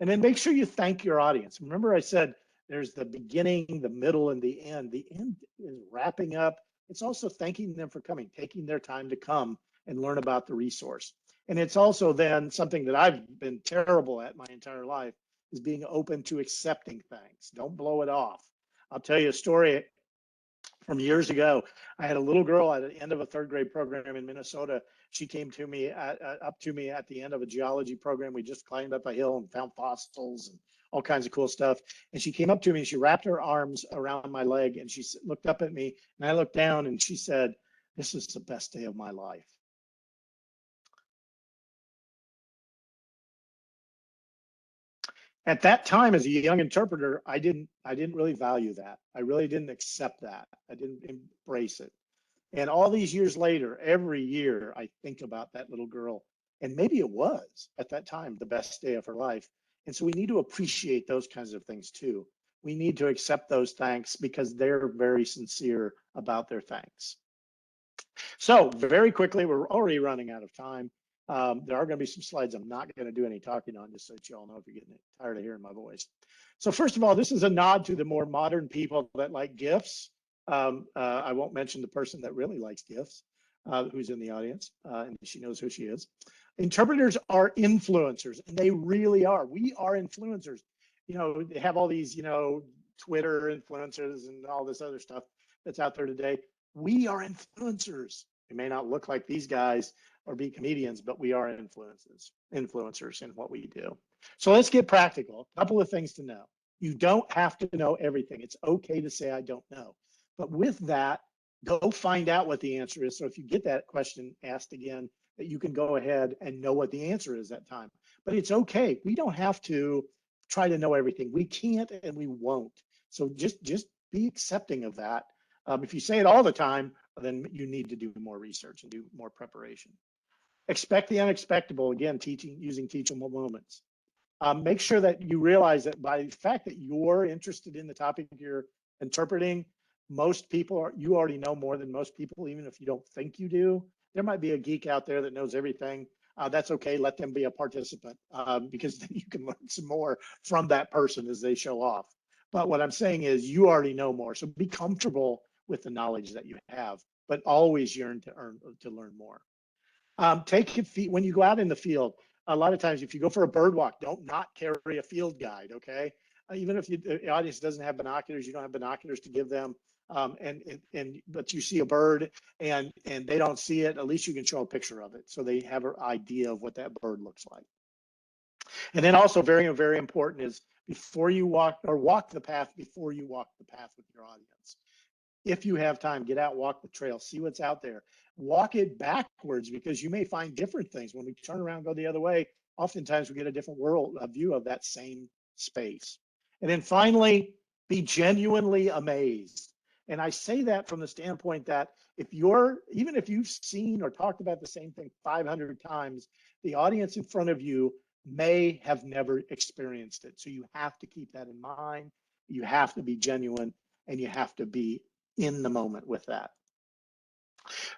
And then make sure you thank your audience. Remember I said, there's the beginning, the middle, and the end. The end is wrapping up. It's also thanking them for coming, taking their time to come and learn about the resource. And it's also then something that I've been terrible at my entire life is being open to accepting things. Don't blow it off. I'll tell you a story from years ago. I had a little girl at the end of a third grade program in Minnesota. She came to me up to me at the end of a geology program. We just climbed up a hill and found fossils and all kinds of cool stuff. And she came up to me and she wrapped her arms around my leg and she looked up at me and I looked down and she said, "This is the best day of my life." At that time, as a young interpreter, I didn't really value that. I really didn't accept that. I didn't embrace it. And all these years later, every year I think about that little girl, and maybe it was at that time the best day of her life. And so we need to appreciate those kinds of things too. We need to accept those thanks because they're very sincere about their thanks. So very quickly, we're already running out of time. There are going to be some slides I'm not going to do any talking on, just so that you all know if you're getting tired of hearing my voice. So first of all, this is a nod to the more modern people that like GIFs. I won't mention the person that really likes GIFs, who's in the audience, and she knows who she is. Interpreters are influencers, and they really are. We are influencers. You know, they have all these, you know, Twitter influencers and all this other stuff that's out there today. We are influencers. We may not look like these guys or be comedians, but we are influencers in what we do. So let's get practical. A couple of things to know. You don't have to know everything. It's okay to say, I don't know. But with that, go find out what the answer is. So if you get that question asked again, that you can go ahead and know what the answer is that time. But it's okay. We don't have to try to know everything. We can't and we won't. So just be accepting of that. If you say it all the time, then you need to do more research and do more preparation. Expect the unexpected. Again, using teachable moments. Make sure that you realize that by the fact that you're interested in the topic you're interpreting, most people you already know more than most people, even if you don't think you do. There might be a geek out there that knows everything. That's okay. Let them be a participant because then you can learn some more from that person as they show off. But what I'm saying is you already know more. So be comfortable with the knowledge that you have, but always yearn to learn more. When you go out in the field, a lot of times if you go for a bird walk, don't not carry a field guide, okay? Even if the audience doesn't have binoculars, you don't have binoculars to give them. But you see a bird and they don't see it, at least you can show a picture of it so they have an idea of what that bird looks like. And then also very, very important is before you walk the path before you walk the path with your audience. If you have time, get out, walk the trail, see what's out there. Walk it backwards because you may find different things. When we turn around, go the other way, oftentimes we get a different view of that same space. And then finally, be genuinely amazed. And I say that from the standpoint that even if you've seen or talked about the same thing 500 times, the audience in front of you may have never experienced it. So you have to keep that in mind. You have to be genuine and you have to be in the moment with that.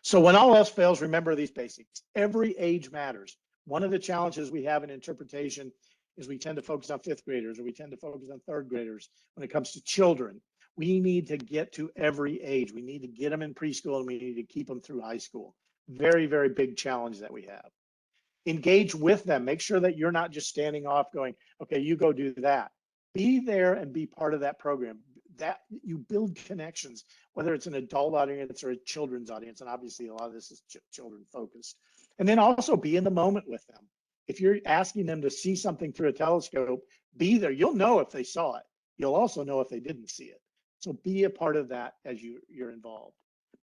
So when all else fails, remember these basics. Every age matters. One of the challenges we have in interpretation is we tend to focus on fifth graders or we tend to focus on third graders when it comes to children. We need to get to every age. We need to get them in preschool and we need to keep them through high school. Very, very big challenge that we have. Engage with them. Make sure that you're not just standing off going, okay, you go do that. Be there and be part of that program. That you build connections, whether it's an adult audience or a children's audience. And obviously a lot of this is children focused. And then also be in the moment with them. If you're asking them to see something through a telescope, be there. You'll know if they saw it. You'll also know if they didn't see it. So be a part of that as you're involved.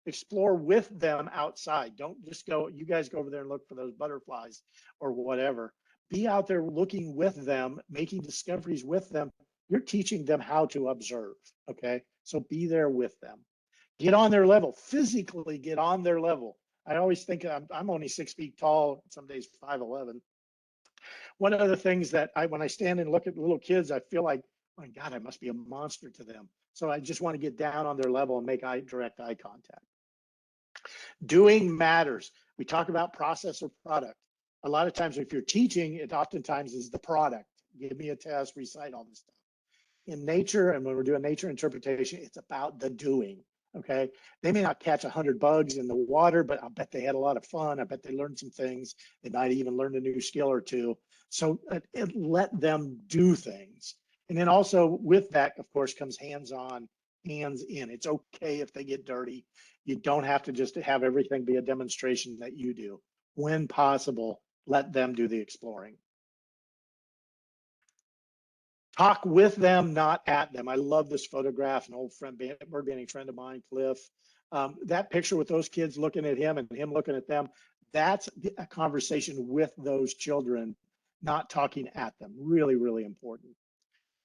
Explore with them outside. Don't just go, you guys go over there and look for those butterflies or whatever. Be out there looking with them, making discoveries with them. You're teaching them how to observe, okay? So be there with them. Get on their level, physically get on their level. I always think I'm only 6 feet tall, some days 5'11". One of the things that when I stand and look at little kids, I feel like, my God, I must be a monster to them. So I just want to get down on their level and make direct eye contact. Doing matters. We talk about process or product. A lot of times if you're teaching, it oftentimes is the product. Give me a test, recite all this stuff. In nature, and when we're doing nature interpretation, it's about the doing, okay? They may not catch 100 bugs in the water, but I bet they had a lot of fun. I bet they learned some things. They might even learn a new skill or two. So let them do things. And then also with that, of course, comes hands-on, hands-in. It's okay if they get dirty. You don't have to just have everything be a demonstration that you do. When possible, let them do the exploring. Talk with them, not at them. I love this photograph, an old bird banding friend of mine, Cliff. That picture with those kids looking at him and him looking at them, that's a conversation with those children, not talking at them. Really, really important.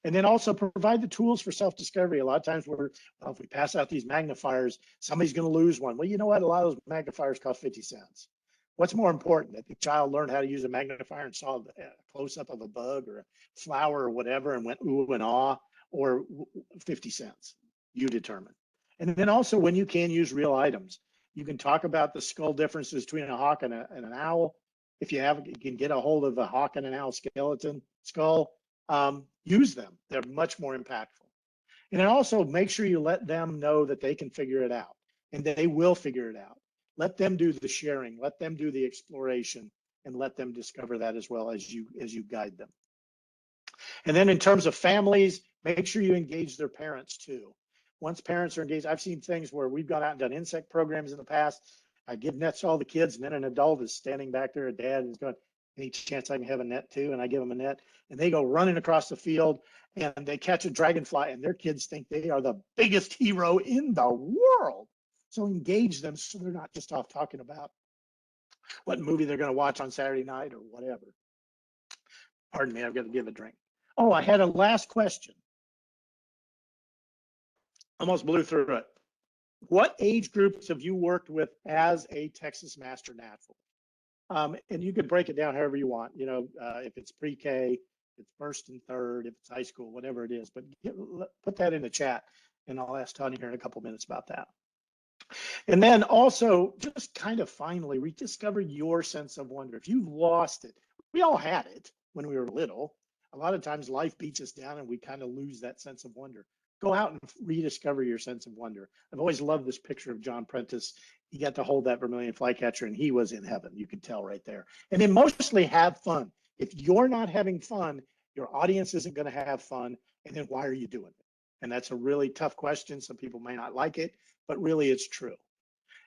And then also provide the tools for self-discovery. A lot of times if we pass out these magnifiers, somebody's going to lose one. Well, you know what? A lot of those magnifiers cost 50 cents. What's more important, that the child learned how to use a magnifier and saw a close-up of a bug or a flower or whatever and went ooh and ah, or 50 cents? You determine. And then also when you can use real items, you can talk about the skull differences between a hawk and an owl. If you can get a hold of a hawk and an owl skeleton skull, use them. They're much more impactful. And then also make sure you let them know that they can figure it out and they will figure it out. Let them do the sharing, let them do the exploration, and let them discover that as well as you guide them. And then in terms of families, make sure you engage their parents too. Once parents are engaged, I've seen things where we've gone out and done insect programs in the past. I give nets to all the kids, and then an adult is standing back there, a dad is going, any chance I can have a net too? And I give them a net, and they go running across the field, and they catch a dragonfly, and their kids think they are the biggest hero in the world. So engage them so they're not just off talking about what movie they're going to watch on Saturday night or whatever. Pardon me, I've got to give a drink. Oh, I had a last question. Almost blew through it. What age groups have you worked with as a Texas Master Naturalist? And you could break it down however you want. You know, if it's pre-K, if it's first and third, if it's high school, whatever it is. But put that in the chat, and I'll ask Tania here in a couple minutes about that. And then also, just kind of finally, rediscover your sense of wonder. If you've lost it, we all had it when we were little. A lot of times life beats us down and we kind of lose that sense of wonder. Go out and rediscover your sense of wonder. I've always loved this picture of John Prentice. He got to hold that vermilion flycatcher and he was in heaven. You can tell right there. And then mostly have fun. If you're not having fun, your audience isn't going to have fun. And then why are you doing it? And that's a really tough question. Some people may not like it, but really it's true.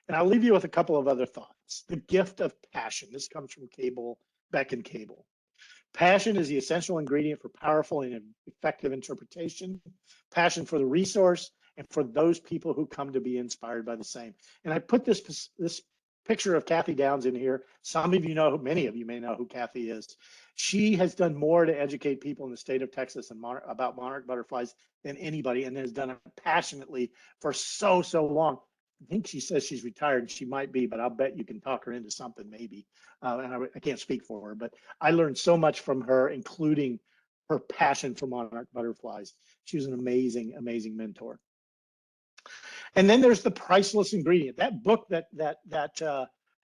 And I'll leave you with a couple of other thoughts. The gift of passion. This comes from Beck and Cable. Passion is the essential ingredient for powerful and effective interpretation. Passion for the resource and for those people who come to be inspired by the same. And I put this picture of Kathy Downs in here. Some of you know, many of you may know who Kathy is. She has done more to educate people in the state of Texas and about monarch butterflies than anybody, and has done it passionately for so long. I think she says she's retired. She might be, but I'll bet you can talk her into something maybe. And I can't speak for her, but I learned so much from her, including her passion for monarch butterflies. She was an amazing, amazing mentor. And then there's the priceless ingredient. That book, that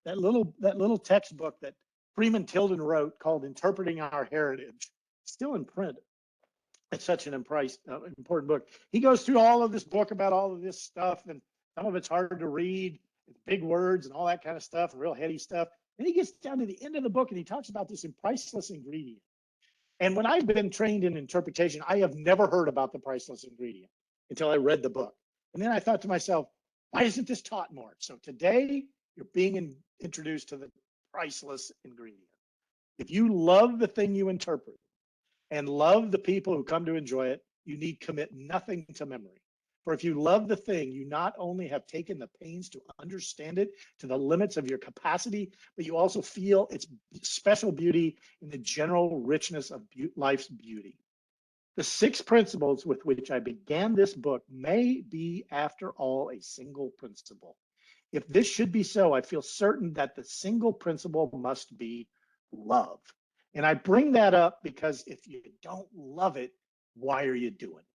little textbook that Freeman Tilden wrote called "Interpreting Our Heritage," still in print. It's such an important book. He goes through all of this book about all of this stuff, and some of it's hard to read, it's big words and all that kind of stuff, and real heady stuff. And he gets down to the end of the book and he talks about this priceless ingredient. And when I've been trained in interpretation, I have never heard about the priceless ingredient until I read the book. And then I thought to myself, why isn't this taught more? So today you're being introduced to the priceless ingredient. If you love the thing you interpret and love the people who come to enjoy it, you need commit nothing to memory. For if you love the thing, you not only have taken the pains to understand it to the limits of your capacity, but you also feel its special beauty in the general richness of life's beauty. The 6 principles with which I began this book may be, after all, a single principle. If this should be so, I feel certain that the single principle must be love. And I bring that up because if you don't love it, why are you doing it?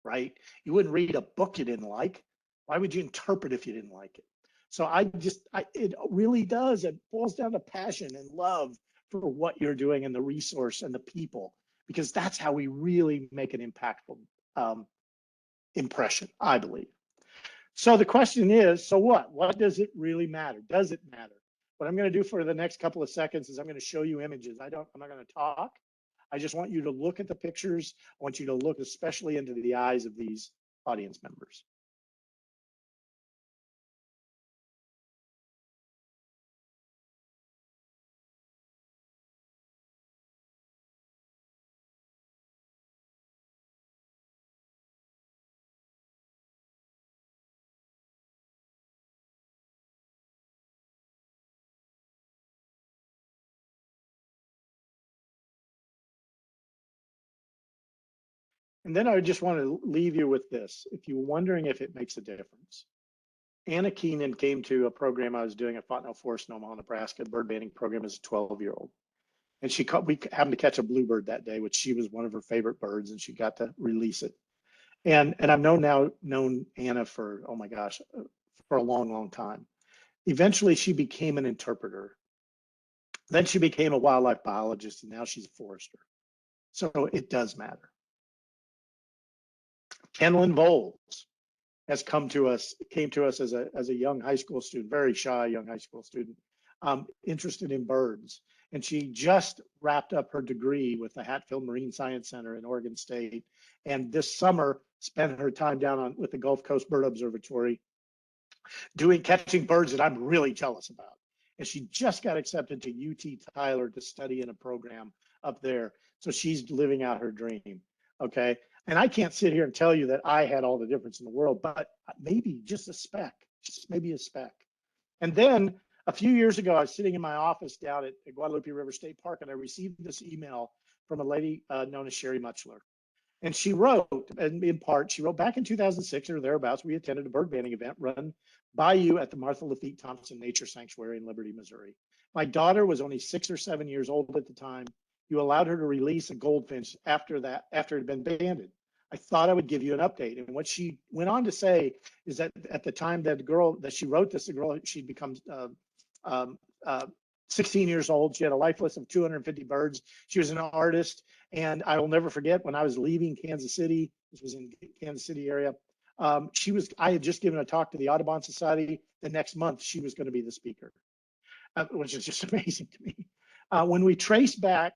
Right? You wouldn't read a book you didn't like. Why would you interpret if you didn't like it? So it really does. It boils down to passion and love for what you're doing and the resource and the people, because that's how we really make an impactful impression, I believe. So the question is, so what? What does it really matter? Does it matter? What I'm going to do for the next couple of seconds is I'm going to show you images. I'm not going to talk. I just want you to look at the pictures. I want you to look especially into the eyes of these audience members. And then I just want to leave you with this. If you're wondering if it makes a difference, Anna Keenan came to a program I was doing at Fontenelle Forest in Omaha, Nebraska, bird banding program as a 12-year-old. And we happened to catch a bluebird that day, which she was one of her favorite birds, and she got to release it. And I've known Anna for, oh my gosh, for a long time. Eventually she became an interpreter. Then she became a wildlife biologist, and now she's a forester. So it does matter. Kenlyn Voles came to us as a young high school student, very shy young high school student, interested in birds. And she just wrapped up her degree with the Hatfield Marine Science Center in Oregon State. And this summer spent her time down with the Gulf Coast Bird Observatory catching birds that I'm really jealous about. And she just got accepted to UT Tyler to study in a program up there. So she's living out her dream. Okay. And I can't sit here and tell you that I had all the difference in the world, but maybe just a speck, just maybe a speck. And then a few years ago, I was sitting in my office down at Guadalupe River State Park, and I received this email from a lady known as Sherry Muchler. And she wrote, and in part, she wrote, back in 2006 or thereabouts, we attended a bird banding event run by you at the Martha Lafitte Thompson Nature Sanctuary in Liberty, Missouri. My daughter was only 6 or 7 years old at the time. You allowed her to release a goldfinch after it had been banded. I thought I would give you an update. And what she went on to say is that at the time that she wrote this, the girl, she'd become 16 years old. She had a life list of 250 birds. She was an artist. And I will never forget when I was leaving Kansas City, this was in Kansas City area. I had just given a talk to the Audubon Society. The next month, she was going to be the speaker, which is just amazing to me. When we trace back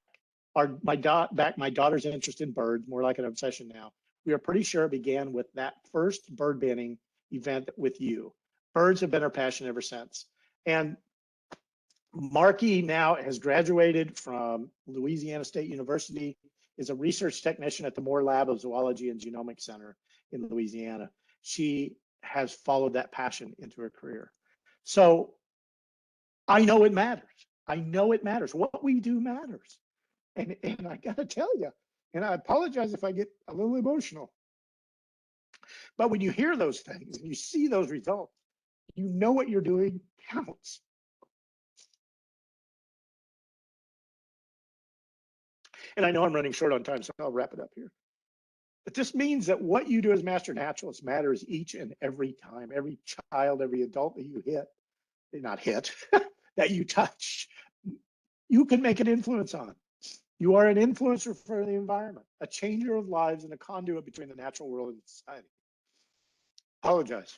my daughter's interest in birds, more like an obsession now, We are pretty sure it began with that first bird banding event with you. Birds have been our passion ever since. And Marky now has graduated from Louisiana State University, is a research technician at the Moore Lab of Zoology and Genomics Center in Louisiana. She has followed that passion into her career. So I know it matters. I know it matters. What we do matters. And I gotta tell you, and I apologize if I get a little emotional, but when you hear those things and you see those results, you know what you're doing counts. And I know I'm running short on time, so I'll wrap it up here. But this means that what you do as Master Naturalist matters each and every time. Every child, every adult that you hit, not hit, that you touch, you can make an influence on. You are an influencer for the environment, a changer of lives and a conduit between the natural world and society. Apologize.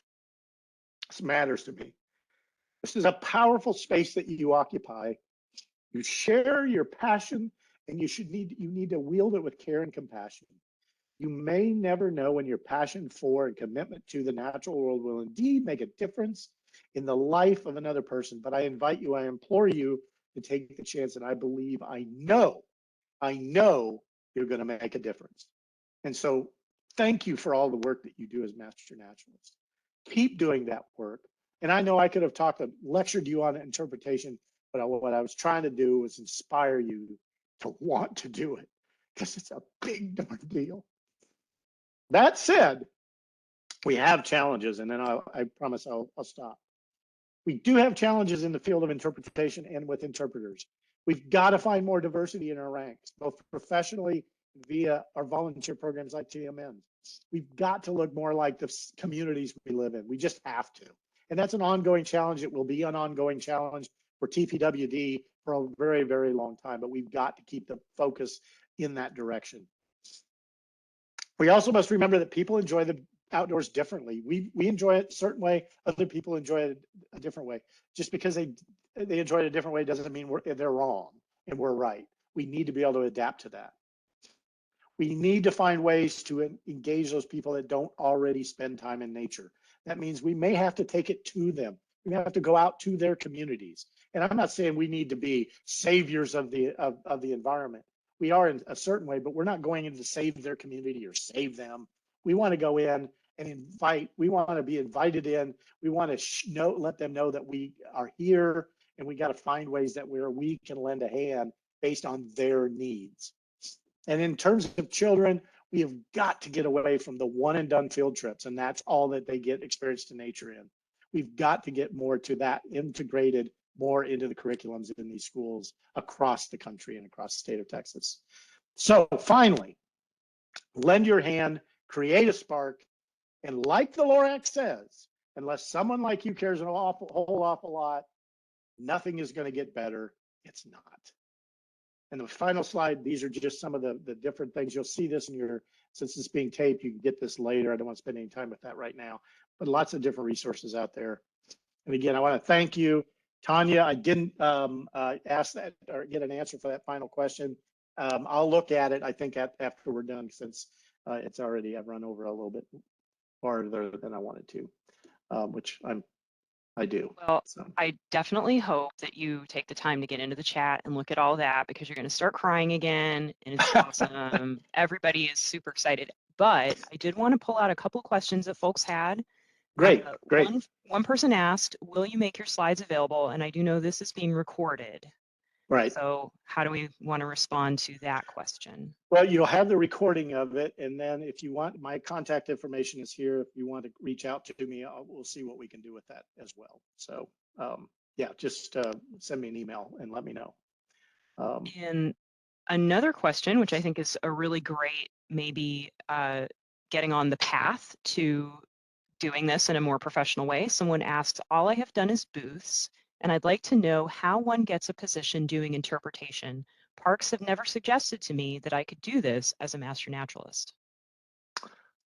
This matters to me. This is a powerful space that you occupy. You share your passion, and you need to wield it with care and compassion. You may never know when your passion for and commitment to the natural world will indeed make a difference in the life of another person. But I invite you, I implore you to take the chance, and I believe, I know you're going to make a difference. And so thank you for all the work that you do as Master Naturalist. Keep doing that work. And I know I could have lectured you on interpretation, but what I was trying to do was inspire you to want to do it, because it's a big darn deal. That said, we have challenges, and then I promise I'll stop. We do have challenges in the field of interpretation and with interpreters. We've got to find more diversity in our ranks, both professionally via our volunteer programs like TMN. We've got to look more like the communities we live in. We just have to. And that's an ongoing challenge. It will be an ongoing challenge for TPWD for a very, very long time, but we've got to keep the focus in that direction. We also must remember that people enjoy the outdoors differently. We enjoy it a certain way, other people enjoy it a different way. Just because they enjoy it a different way doesn't mean they're wrong and we're right. We need to be able to adapt to that. We need to find ways to engage those people that don't already spend time in nature. That means we may have to take it to them. We have to go out to their communities. And I'm not saying we need to be saviors of the environment. We are in a certain way, but we're not going in to save their community or save them. We want to go in and invite. We want to be invited in. We want to let them know that we are here, and we got to find ways that we can lend a hand based on their needs. And in terms of children, we have got to get away from the one and done field trips, and that's all that they get experience to nature in. We've got to get more to that, integrated more into the curriculums in these schools across the country and across the state of Texas. So finally, lend your hand, create a spark, and like the Lorax says, unless someone like you cares a whole awful lot, nothing is going to get better. It's not. And the final slide, these are just some of the different things. You'll see this in since it's being taped, you can get this later. I don't want to spend any time with that right now, but lots of different resources out there. And again, I want to thank you. Tania, I didn't ask that or get an answer for that final question. I'll look at it, I think, after we're done, since it's already, I've run over a little bit farther than I wanted to, which I do. Well, so. I definitely hope that you take the time to get into the chat and look at all that, because you're going to start crying again, and it's awesome. Everybody is super excited. But I did want to pull out a couple questions that folks had. Great. One person asked, will you make your slides available? And I do know this is being recorded. Right. So how do we want to respond to that question? Well, you'll have the recording of it. And then if you want, my contact information is here. If you want to reach out to me, we'll see what we can do with that as well. So yeah, just send me an email and let me know. And another question, which I think is a really great, maybe getting on the path to doing this in a more professional way. Someone asked, all I have done is booths, and I'd like to know how one gets a position doing interpretation. Parks have never suggested to me that I could do this as a master naturalist.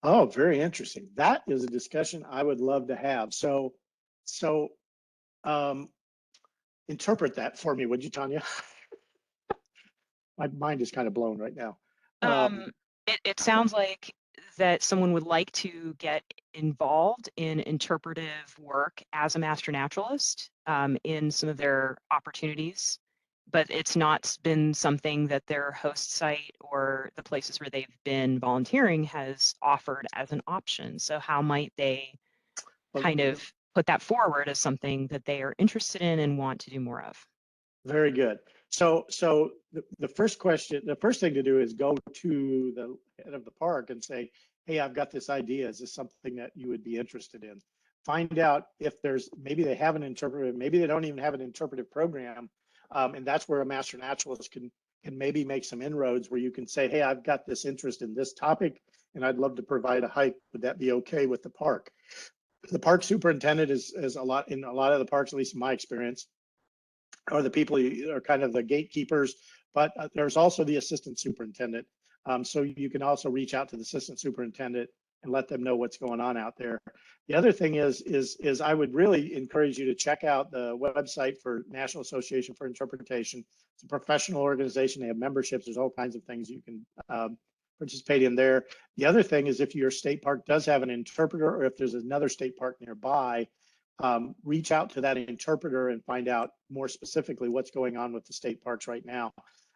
Oh, very interesting. That is a discussion I would love to have. So interpret that for me, would you, Tania? My mind is kind of blown right now. It sounds like that someone would like to get involved in interpretive work as a master naturalist in some of their opportunities, but it's not been something that their host site or the places where they've been volunteering has offered as an option. So how might they kind of put that forward as something that they are interested in and want to do more of? Very good. So the first question, the first thing to do is go to the head of the park and say, hey, I've got this idea. Is this something that you would be interested in? Find out if there's, maybe they have an interpretive, maybe they don't even have an interpretive program. And that's where a master naturalist can maybe make some inroads where you can say, hey, I've got this interest in this topic and I'd love to provide a hike. Would that be okay with the park? The park superintendent is a lot, in a lot of the parks, at least in my experience, or the people who are kind of the gatekeepers, but there's also the assistant superintendent. So you can also reach out to the assistant superintendent and let them know what's going on out there. The other thing is I would really encourage you to check out the website for National Association for Interpretation. It's a professional organization. They have memberships. There's all kinds of things you can participate in there. The other thing is if your state park does have an interpreter, or if there's another state park nearby, reach out to that interpreter and find out more specifically what's going on with the state parks right now.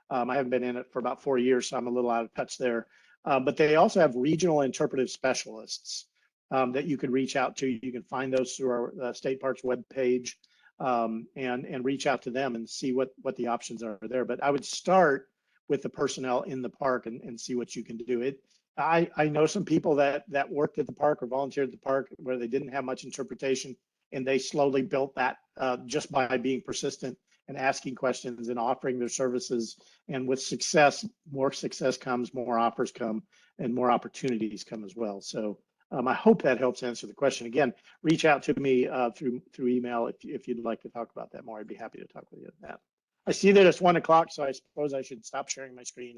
I haven't been in it for about 4 years, so I'm a little out of touch there. But they also have regional interpretive specialists that you can reach out to. You can find those through our state parks webpage and reach out to them and see what the options are there. But I would start with the personnel in the park and see what you can do. I know some people that worked at the park or volunteered at the park where they didn't have much interpretation, and they slowly built that just by being persistent and asking questions and offering their services. And with success, more success comes, more offers come, and more opportunities come as well. So I hope that helps answer the question. Again, reach out to me through email if you'd like to talk about that more. I'd be happy to talk with you about that. I see that it's 1 o'clock, so I suppose I should stop sharing my screen.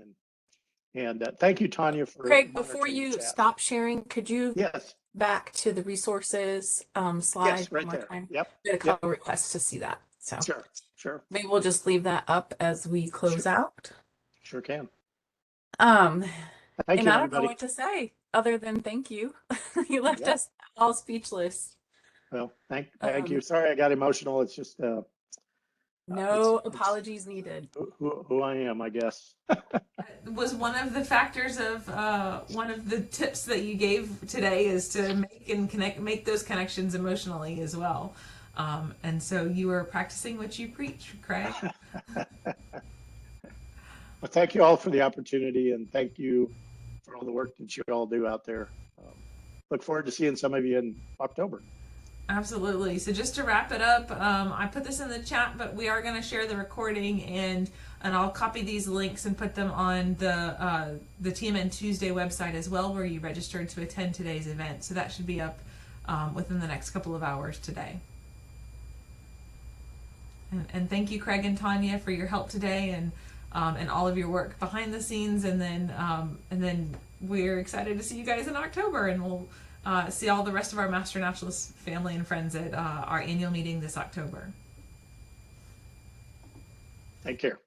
And thank you, Tania, for Craig, before you stop sharing, could you back to the resources slide? Yes, right there. Time? Yep. We had a couple requests to see that. So sure. Maybe we'll just leave that up as we close out. Sure can. Thank you, I don't know what to say other than thank you. You left us all speechless. Well, thank you. Sorry, I got emotional. It's just no apologies needed. Who I am, I guess. Was one of the factors of one of the tips that you gave today is to make those connections emotionally as well. And so you were practicing what you preach, Craig. Well, thank you all for the opportunity, and thank you for all the work that you all do out there. Look forward to seeing some of you in October. Absolutely. So just to wrap it up, I put this in the chat, but we are going to share the recording, and I'll copy these links and put them on the TMN Tuesday website as well, where you registered to attend today's event. So that should be up within the next couple of hours today. And thank you, Craig and Tania, for your help today and all of your work behind the scenes. And then we're excited to see you guys in October, and we'll see all the rest of our Master Naturalist family and friends at our annual meeting this October. Take care.